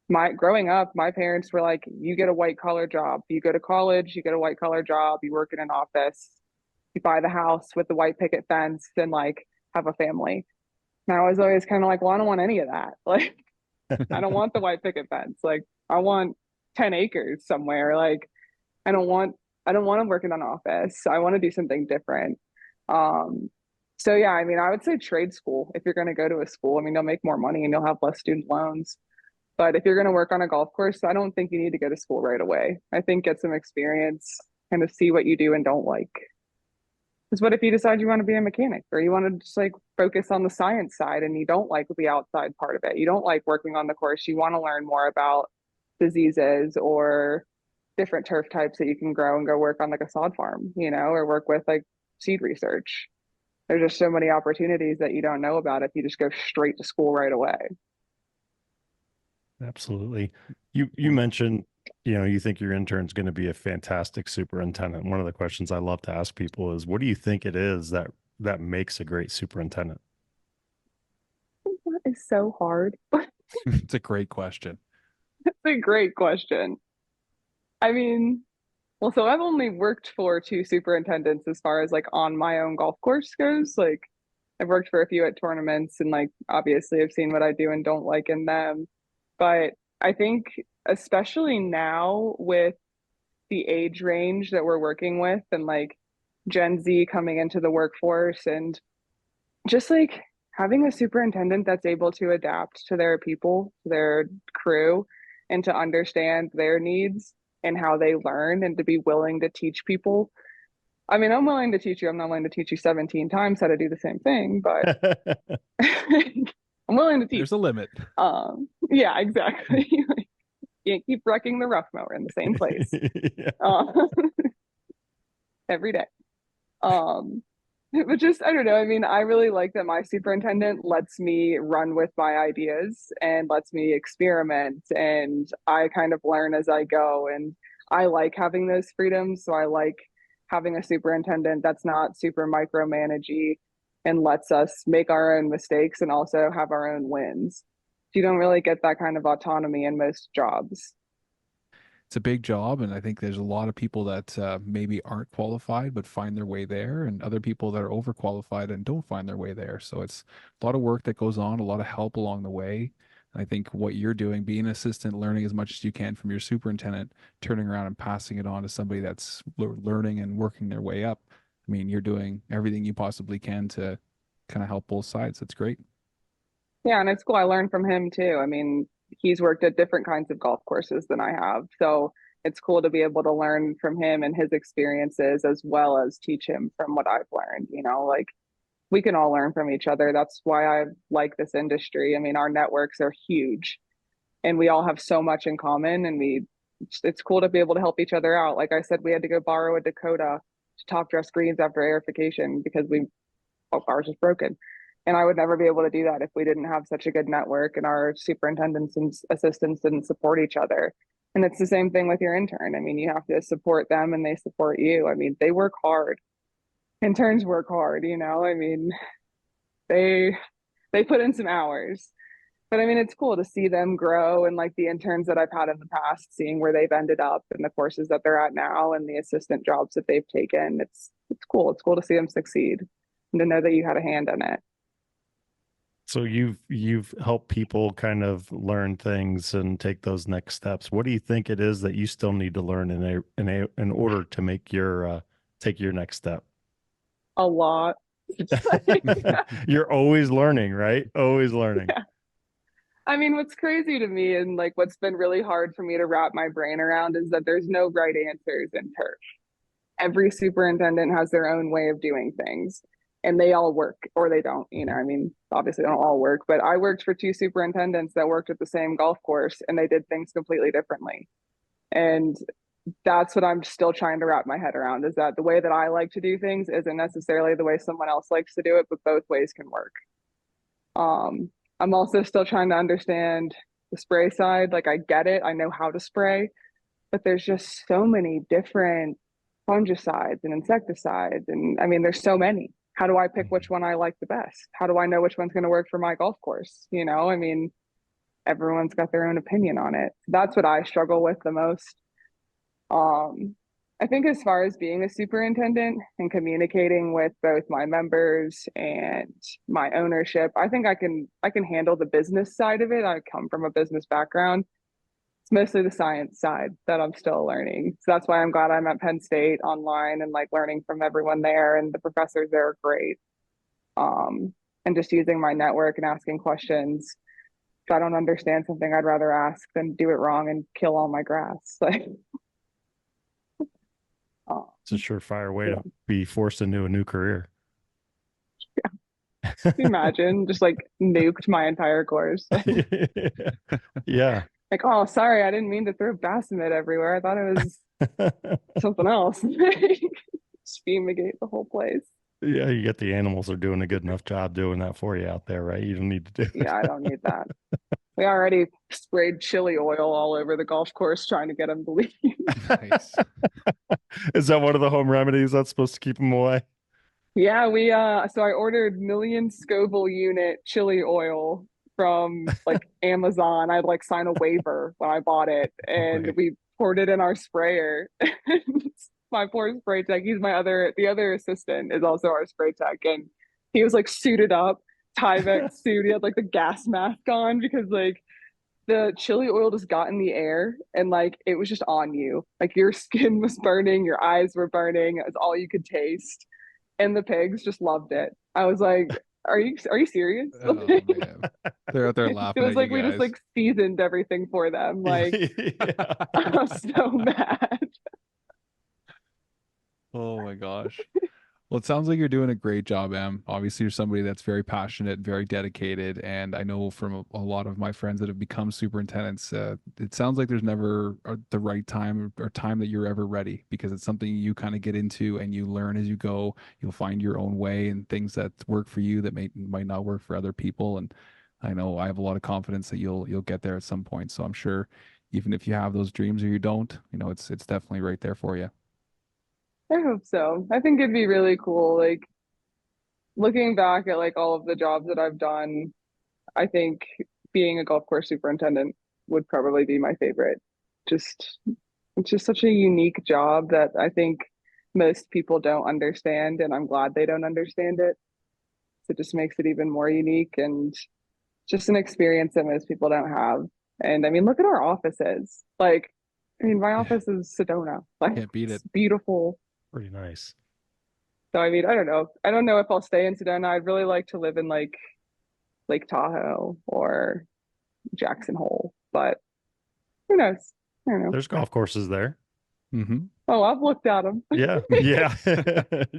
my growing up, my parents were like, you get a white collar job. You go to college, you get a white collar job, you work in an office, you buy the house with the white picket fence and like have a family. And I was always kind of like, well, I don't want any of that. Like, I don't want the white picket fence. Like, I want 10 acres somewhere. Like, I don't want I don't want to work in an office. I want to do something different. Um, so yeah, I mean, I would say trade school if you're going to go to a school. I mean, you'll make more money and you'll have less student loans. But if you're going to work on a golf course, I don't think you need to go to school right away. I think get some experience, kind of see what you do and don't like. Because what if you decide you want to be a mechanic or you want to just like focus on the science side and you don't like the outside part of it? You don't like working on the course. You want to learn more about diseases or different turf types that you can grow and go work on like a sod farm, or work with like seed research. There's just so many opportunities that you don't know about if you just go straight to school right away. Absolutely. You mentioned, you think your intern's going to be a fantastic superintendent. One of the questions I love to ask people is, what do you think it is that makes a great superintendent? That is so hard. It's a great question. It's a great question. I mean, well, so I've only worked for two superintendents as far as like on my own golf course goes. Like I've worked for a few at tournaments and like obviously I've seen what I do and don't like in them. But I think especially now with the age range that we're working with and like Gen Z coming into the workforce and just like having a superintendent that's able to adapt to their people, to their crew, and to understand their needs and how they learn and to be willing to teach people. I mean, I'm willing to teach you. I'm not willing to teach you 17 times how to do the same thing, but I'm willing to teach. There's a limit. Yeah, exactly. Like, you can't keep wrecking the rough mower in the same place Yeah. uh, every day. Um, but just, I don't know. I mean, I really like that my superintendent lets me run with my ideas and lets me experiment, and I kind of learn as I go. And I like having those freedoms. So I like having a superintendent that's not super micromanagey and lets us make our own mistakes and also have our own wins. You don't really get that kind of autonomy in most jobs. It's a big job, and I think there's a lot of people that maybe aren't qualified but find their way there, and other people that are overqualified and don't find their way there. So it's a lot of work that goes on, a lot of help along the way. And I think what you're doing, being an assistant, learning as much as you can from your superintendent, turning around and passing it on to somebody that's learning and working their way up. I mean, you're doing everything you possibly can to kind of help both sides. That's great. Yeah, and it's cool. I learned from him too. I mean, he's worked at different kinds of golf courses than I have. So it's cool to be able to learn from him and his experiences as well as teach him from what I've learned. Like we can all learn from each other. That's why I like this industry. I mean, our networks are huge and we all have so much in common, and it's cool to be able to help each other out. Like I said, we had to go borrow a Dakota to top dress greens after airification because ours was broken. And I would never be able to do that if we didn't have such a good network and our superintendents and assistants didn't support each other. And it's the same thing with your intern. I mean, you have to support them and they support you. I mean, they work hard. Interns work hard, I mean, they they put in some hours. But I mean, it's cool to see them grow, and like the interns that I've had in the past, seeing where they've ended up and the courses that they're at now and the assistant jobs that they've taken. It's cool. It's cool to see them succeed and to know that you had a hand in it. So you've helped people kind of learn things and take those next steps. What do you think it is that you still need to learn in order to make your take your next step? A lot. You're always learning, right? Always learning. Yeah. I mean, what's crazy to me and like what's been really hard for me to wrap my brain around is that there's no right answers in turf. Every superintendent has their own way of doing things and they all work or they don't. I mean, obviously they don't all work, but I worked for two superintendents that worked at the same golf course and they did things completely differently. And that's what I'm still trying to wrap my head around, is that the way that I like to do things isn't necessarily the way someone else likes to do it, but both ways can work. Um, I'm also still trying to understand the spray side. Like I get it, I know how to spray, but there's just so many different fungicides and insecticides. And I mean, there's so many. How do I pick which one I like the best? How do I know which one's going to work for my golf course? I mean, everyone's got their own opinion on it. That's what I struggle with the most. Um, I think as far as being a superintendent and communicating with both my members and my ownership, I think I can handle the business side of it. I come from a business background. It's mostly the science side that I'm still learning. So that's why I'm glad I'm at Penn State online and like learning from everyone there, and the professors there are great. Um, and just using my network and asking questions. If I don't understand something, I'd rather ask than do it wrong and kill all my grass. Like, It's a surefire way yeah. to be forced into a new career. Can you imagine just like nuked my entire course? Yeah. Like, oh, sorry, I didn't mean to throw bassinet everywhere. I thought it was something else. Just fumigate the whole place. Yeah, you get the animals are doing a good enough job doing that for you out there, right? You don't need to do Yeah, I don't need that. We already sprayed chili oil all over the golf course trying to get them to leave. Nice. Is that one of the home remedies that's supposed to keep them away? Yeah, so I ordered million Scoville unit chili oil from like Amazon. I'd like sign a waiver when I bought it, and Right. we poured it in our sprayer. My poor spray tech, the other assistant is also our spray tech, and he was like suited up, Tyvek suit. He had like the gas mask on because like the chili oil just got in the air and like it was just on you. Like your skin was burning, your eyes were burning. It was all you could taste, and the pigs just loved it. I was like, "Are you serious?" Oh man. They're out there It laughing was at you like we just guys. like seasoned everything for them. Like Yeah. I was so mad. Oh my gosh. Well, it sounds like you're doing a great job, Em. Obviously, you're somebody that's very passionate, very dedicated, and I know from a lot of my friends that have become superintendents, it sounds like there's never the right time or time that you're ever ready because it's something you kind of get into and you learn as you go. You'll find your own way and things that work for you that might not work for other people. And I know I have a lot of confidence that you'll get there at some point. So I'm sure even if you have those dreams or you don't, it's definitely right there for you. I hope so. I think it'd be really cool. Like looking back at like all of the jobs that I've done, I think being a golf course superintendent would probably be my favorite. Just it's just such a unique job that I think most people don't understand, and I'm glad they don't understand it. So it just makes it even more unique and just an experience that most people don't have. And I mean, look at our offices. Like, I mean, my Yeah, office is Sedona. Like, can't beat it's it. beautiful. Pretty nice. So I mean, I don't know. I don't know if I'll stay in Sedona. I'd really like to live in like Lake Tahoe or Jackson Hole, but who knows? I don't know. There's golf courses there. Hmm. Oh, I've looked at them. Yeah. Yeah.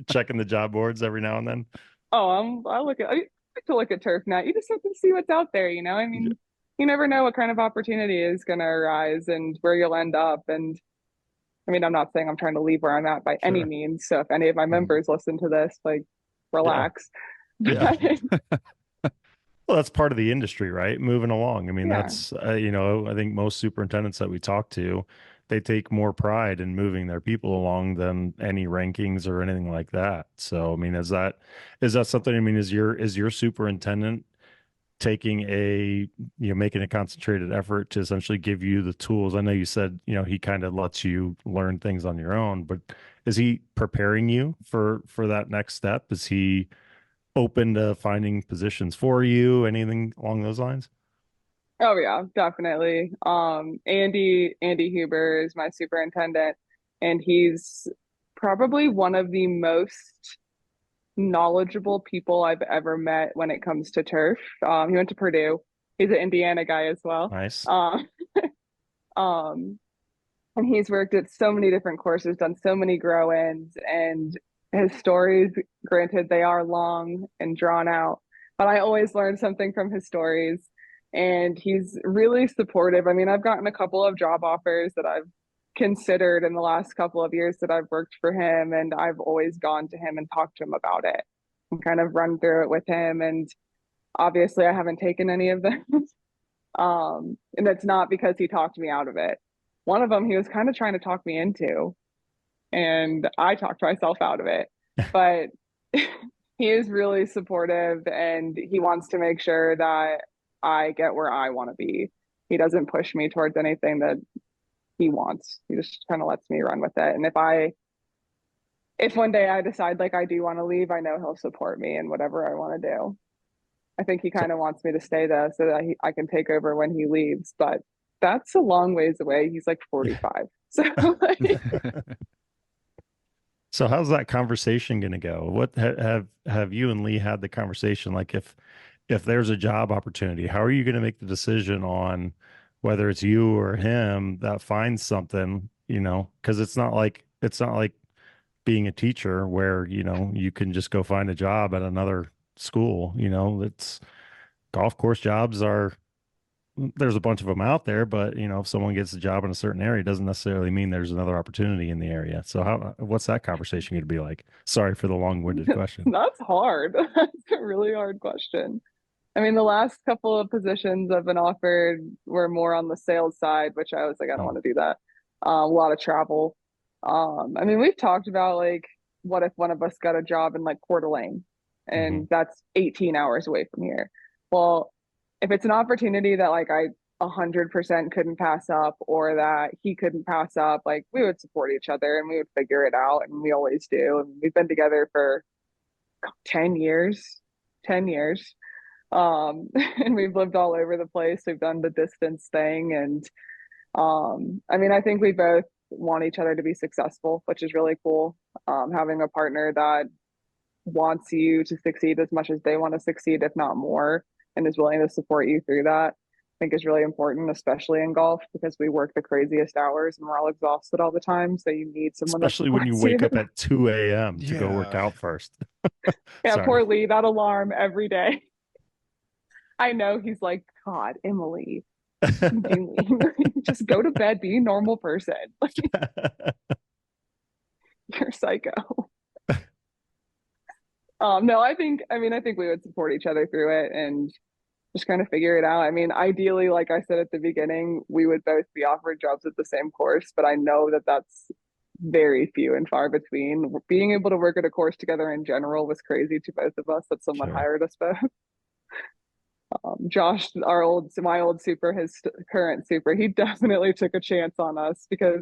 Checking the job boards every now and then. Oh, I like to look at TurfNet. You just have to see what's out there, you know? I Yeah. mean, you never know what kind of opportunity is going to arise and where you'll end up. And I mean, I'm not saying I'm trying to leave where I'm at by any Sure. means. So if any of my Hmm. members listen to this, like, Yeah. relax. Yeah. But Well, that's part of the industry, right? Moving along. I mean, yeah, that's, I think most superintendents that we talk to, they take more pride in moving their people along than any rankings or anything like that. So, I mean, is that something, I mean, is your superintendent taking making a concentrated effort to essentially give you the tools? I know you said, he kind of lets you learn things on your own, but is he preparing you for that next step? Is he open to finding positions for you? Anything along those lines? oh yeah, definitely. Andy Huber is my superintendent, and he's probably one of the most knowledgeable people I've ever met when it comes to turf. He went to Purdue. He's an Indiana guy as well. Nice. Um, um, and he's worked at so many different courses, done so many grow-ins, and his stories, granted, they are long and drawn out, but I always learn something from his stories. And he's really supportive. I mean, I've gotten a couple of job offers that I've considered in the last couple of years that I've worked for him, and I've always gone to him and talked to him about it and kind of run through it with him. And obviously, I haven't taken any of them. And it's not because he talked me out of it. One of them he was kind of trying to talk me into, and I talked myself out of it. But he is really supportive and he wants to make sure that I get where I want to be. He doesn't push me towards anything that he wants. He just kind of lets me run with it. And if one day I decide like I do want to leave, I know he'll support me in whatever I want to do. I think he So, kind of wants me to stay though, so that I can take over when he leaves. But that's a long ways away. He's like yeah. 45. So like, So how's that conversation going to go? What have you and Lee had the conversation? Like if there's a job opportunity, how are you going to make the decision on whether it's you or him that finds something, because it's not like being a teacher where, you can just go find a job at another school. It's golf course jobs are, there's a bunch of them out there, but if someone gets a job in a certain area, it doesn't necessarily mean there's another opportunity in the area. So what's that conversation going to be like? Sorry for the long-winded question. that's hard. That's a really hard question. I mean, the last couple of positions I've been offered were more on the sales side, which I was like, I don't Hmm. want to do that. A lot of travel. I mean, we've talked about like, what if one of us got a job in like Coeur d'Alene, Hmm. and that's 18 hours away from here. Well, if it's an opportunity that like I 100% couldn't pass up, or that he couldn't pass up, like we would support each other and we would figure it out, and we always do. And we've been together for 10 years, 10 years. And we've lived all over the place. We've done the distance thing. And I mean, I think we both want each other to be successful, which is really cool. Having a partner that wants you to succeed as much as they want to succeed, if not more, and is willing to support you through that. think is really important, especially in golf, because we work the craziest hours and we're all exhausted all the time. So you need someone that Especially when you supports wake you. up at 2 a.m. to go work Yeah. out first. Yeah, Sorry. poor Lee, that alarm every day. I know he's like, God, Emily, what are you doing? Just go to bed, be a normal person. Like, you're psycho. No, I think we would support each other through it and just kind of figure it out. I mean, ideally, like I said at the beginning, we would both be offered jobs at the same course, but I know that that's very few and far between. Being able to work at a course together in general was crazy to both of us that someone Sure. hired us both. Josh, my old super, his current super, he definitely took a chance on us because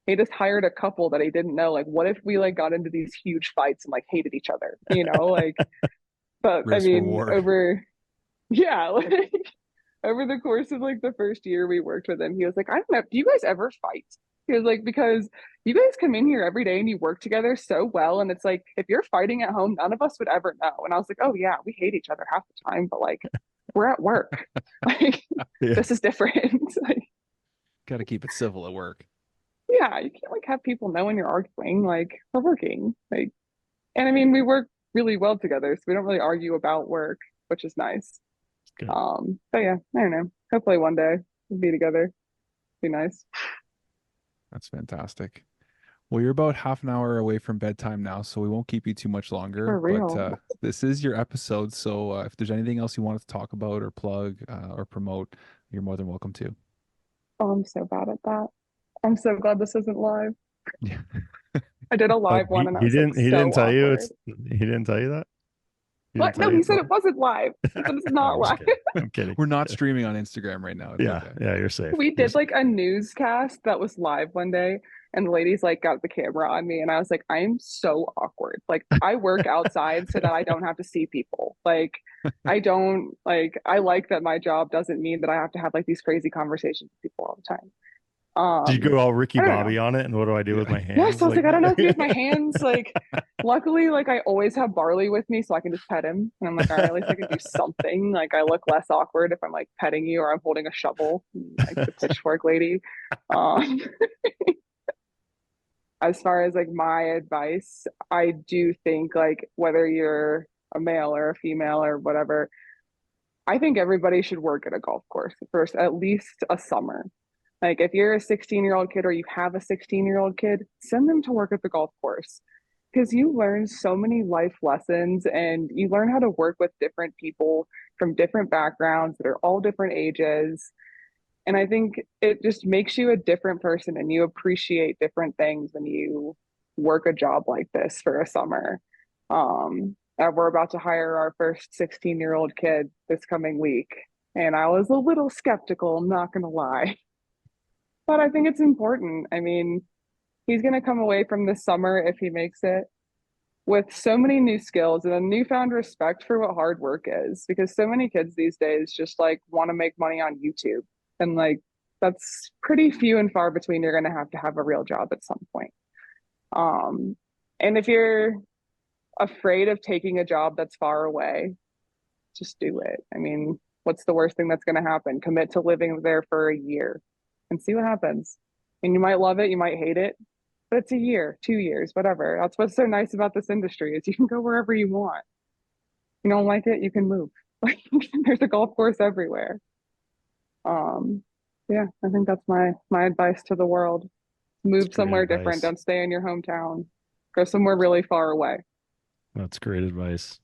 he just hired a couple that he didn't know. Like, what if we like got into these huge fights and like hated each other, you know? Like, but I Risk mean, reward. yeah, like over the course of like the first year we worked with him, he was like, I don't know, do you guys ever fight? He was like, because you guys come in here every day and you work together so well. And it's like, if you're fighting at home, none of us would ever know. And I was like, oh, yeah, we hate each other half the time, but like, we're at work. Like, Yeah. this is different. Like, Got to keep it civil at work. yeah, you can't like have people know when you're arguing. Like, we're working. Like, and I mean, we work really well together, so we don't really argue about work, which is nice. Good. But yeah, I don't know. Hopefully one day we'll be together. Be nice. That's fantastic. Well, you're about half an hour away from bedtime now, so we won't keep you too much longer. For But real. this is your episode, so if there's anything else you wanted to talk about or plug or promote, you're more than welcome to. Oh, I'm so bad at that. I'm so glad this isn't live. Yeah. I did a Oh, live one and I he was like didn't he so didn't tell you awkward. it's he didn't tell you that? He didn't What? tell No, you he it's said live? it wasn't live. He said it's not I'm just live. kidding. I'm kidding. We're not streaming on Instagram right now. It's Yeah, okay. yeah, you're safe. We You're did safe. like a newscast that was live one day, and the ladies like got the camera on me, and I was like, I'm so awkward. Like, I work outside so that I don't have to see people. Like, I don't like, I like that my job doesn't mean that I have to have like these crazy conversations with people all the time. Did you go all Ricky I don't know. Bobby on it? And what do I do with Yeah. my Yes, hands? I was like, I don't know if you have my Yeah. hands. Like, luckily, like I always have Barley with me, so I can just pet him. And I'm like, all right, at least I can do something. Like, I look less awkward if I'm like petting you or I'm holding a shovel, like the pitchfork lady. Um, as far as like my advice, I do think like whether you're a male or a female or whatever, I think everybody should work at a golf course for at least a summer. Like if you're a 16-year-old kid or you have a 16-year-old kid, send them to work at the golf course because you learn so many life lessons and you learn how to work with different people from different backgrounds that are all different ages. And I think it just makes you a different person and you appreciate different things when you work a job like this for a summer. We're about to hire our first 16-year-old kid this coming week. And I was a little skeptical, I'm not going to lie. But I think it's important. I mean, he's going to come away from this summer, if he makes it, with so many new skills and a newfound respect for what hard work is because so many kids these days just like want to make money on YouTube. And like that's pretty few and far between. You're going to have a real job at some point. And if you're afraid of taking a job that's far away, just do it. I mean, what's the worst thing that's going to happen? Commit to living there for a year and see what happens. And you might love it, you might hate it, but it's a year, 2 years, whatever. That's what's so nice about this industry is you can go wherever you want. You don't like it, you can move. Like there's a golf course everywhere. Um, yeah, I think that's my advice to the world. That's Move great somewhere different. advice. Don't stay in your hometown. Go somewhere really far away. That's great advice.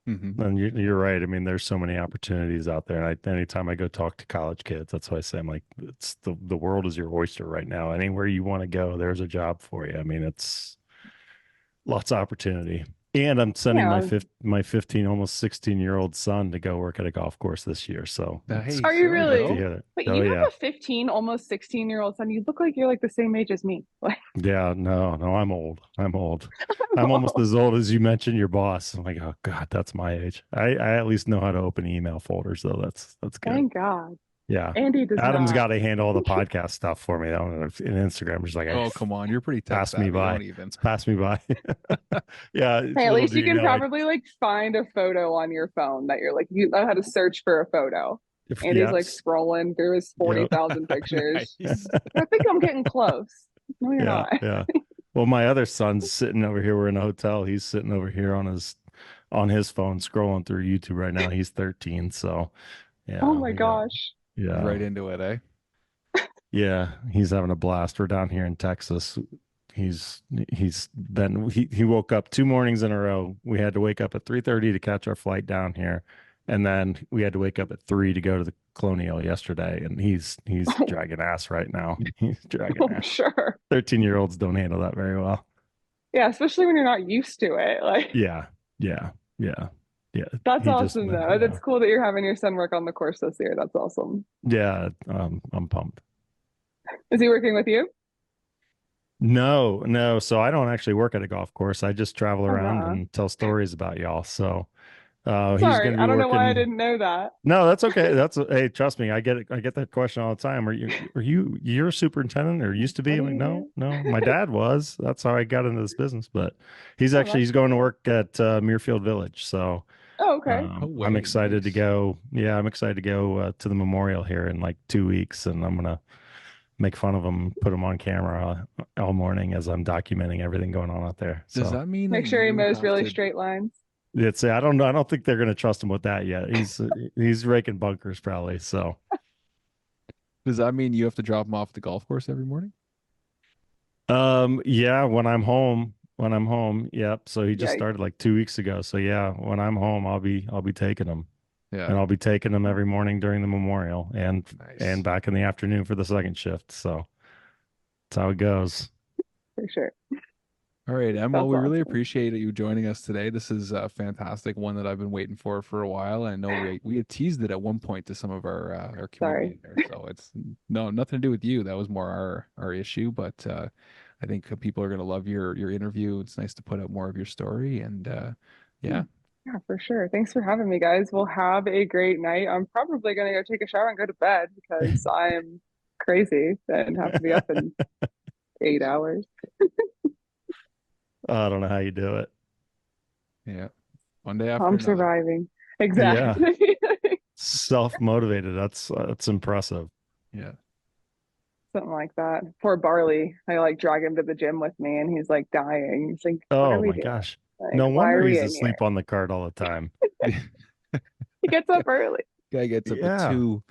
Mhm. And you're right. I mean, there's so many opportunities out there. And anytime I go talk to college kids, that's why I say I'm like, it's the world is your oyster right now. Anywhere you want to go, there's a job for you. I mean, it's lots of opportunity. And I'm sending Yeah. my 15, almost 16-year-old son to go work at a golf course this year. So Hey, Are you there we good to really? go. hear that. But Oh you yeah. have a 15, almost 16-year-old son. You look like you're like the same age as me. Like Yeah, no, I'm old. I'm old. I'm I'm almost old. as old as you mentioned your boss. I'm like, oh God, that's my age. I at least know how to open email folders though. That's good. Thank God. Yeah. Andy does Adam's not. got to handle all the podcast stuff for me. I don't know if in Instagram, just like, Oh, come on. You're pretty tech pass me savvy. by. Don't even. Just pass me by. Yeah. Hey, at Little least do you you can know, probably like find a photo on your phone that you're like you know how to search for a photo. Andy's like Yes. scrolling through his Yep. 40,000 pictures. Nice. I think I'm getting close. No, you're Yeah, not. yeah. Well, my other son's sitting over here. We're in a hotel. He's sitting over here on his phone scrolling through YouTube right now. He's 13, so Oh yeah, my gosh. yeah, Right into it, eh? yeah. He's having a blast. We're down here in Texas. He woke up 2 mornings in a row. We had to wake up at 3:30 to catch our flight down here, and then we had to wake up at 3 to go to the Colonial yesterday. And he's Oh, dragging ass right now. He's dragging I'm ass. sure. 13-year-olds don't handle that very well. Yeah, especially when you're not used to it. Like, Yeah, yeah, yeah, yeah. that's He just, awesome though. yeah, That's cool that you're having your son work on the course this year. That's awesome. yeah. I'm pumped. Is he working with you? No, no. So I don't actually work at a golf course. I just travel around Uh-huh. and tell stories about y'all. So he's going Sorry, to I be don't know why I working. didn't know that. No, that's okay. Hey, trust me. I get it. I get that question all the time. You're a superintendent or used to be? What I'm do like, you no, do? no. My dad was. That's how I got into this business. But Oh, he's that's going to cool. work at Muirfield Village. So Oh, okay. No I'm way. excited to Nice. go. Yeah, I'm excited to go to the memorial here in like 2 weeks, and I'm gonna make fun of him, put him on camera all morning as I'm documenting everything going on out there. Does So that mean that Make sure he you mows have really to straight lines. it's I don't know. I don't think they're gonna trust him with that yet. He's raking bunkers probably. So does that mean you have to drop him off at the golf course every morning? yeah, when I'm home, yep. So he just Yikes. started like 2 weeks ago. So yeah, when I'm home, I'll be taking him. Yeah. And I'll be taking them every morning during the memorial and Nice. back in the afternoon for the second shift. So that's how it goes. For sure. All right, Em. Well, That's we really awesome. appreciate you joining us today. This is a fantastic one that I've been waiting for a while. And I know we had teased it at one point to some of our Sorry. community there. So it's no nothing to do with you. That was more our issue. But I think people are gonna love your interview. It's nice to put out more of your story. And Yeah, yeah, yeah, for sure. Thanks for having me, guys. We'll have a great night. I'm probably gonna go take a shower and go to bed because I am crazy and have to be up in 8 hours. I don't know how you do it. yeah. One day after I'm another. surviving. Yeah, Exactly. self-motivated. That's impressive. Yeah. Something like that. Poor Barley. I like drag him to the gym with me and he's like dying. He's like, what are Oh we my doing? gosh. Like, No why wonder are we he's in here? asleep on the cart all the time. He gets up early. Guy gets up at Yeah, 2.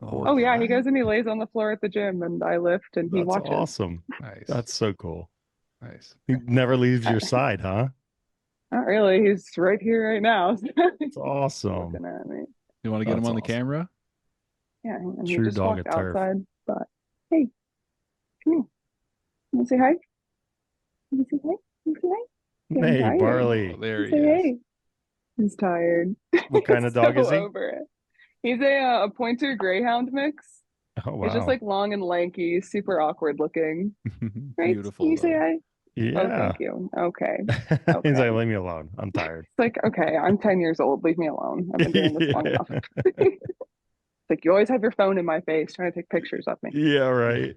poor All Oh yeah, he right. goes and he lays on the floor at the gym and I lift and he that's watches. awesome. Nice. That's so cool. Nice. He never leaves Uh, your side, huh? Not really. He's right here right now. It's He's awesome. looking at me. You want to get him That's on the awesome. camera? Yeah, and he True just dog walked of turf. outside. But hey, come here. You say hi? You say hi? You say hi? Getting Hey, tired. Oh, Barley. there You he say is. hey. He's tired. What kind He's of so dog is he? over it. He's a pointer greyhound mix. Oh, He's just wow. like long and lanky, super awkward looking. Right? Beautiful You say though. hi. Oh, Yeah. thank you. Okay. He's Okay. like, leave me alone. I'm tired. It's like, okay, I'm 10 years old. Leave me alone. I've been doing this long Yeah. enough. Like you always have your phone in my face trying to take pictures of me. Yeah, right.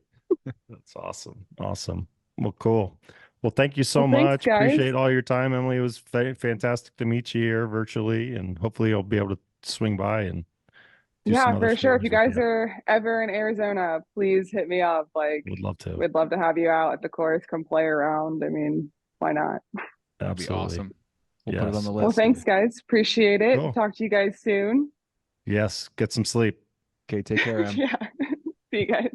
That's awesome. Awesome. Well, cool. Well, thank you Well, so thanks, much. guys. Appreciate all your time, Emily. It was fantastic to meet you here virtually, and hopefully I'll be able to swing by and do some Yeah, other for sure. If you stories with guys you. are ever in Arizona, please hit me up. Like, Would love to. we'd love to have you out at the course, come play around. I mean, why not? That'd be Absolutely. awesome. We'll put it on Yes, the Well, list. thanks, guys. Appreciate it. cool. Talk to you guys soon. Yes, get some sleep. Okay, take care, Em. Yeah. See you guys.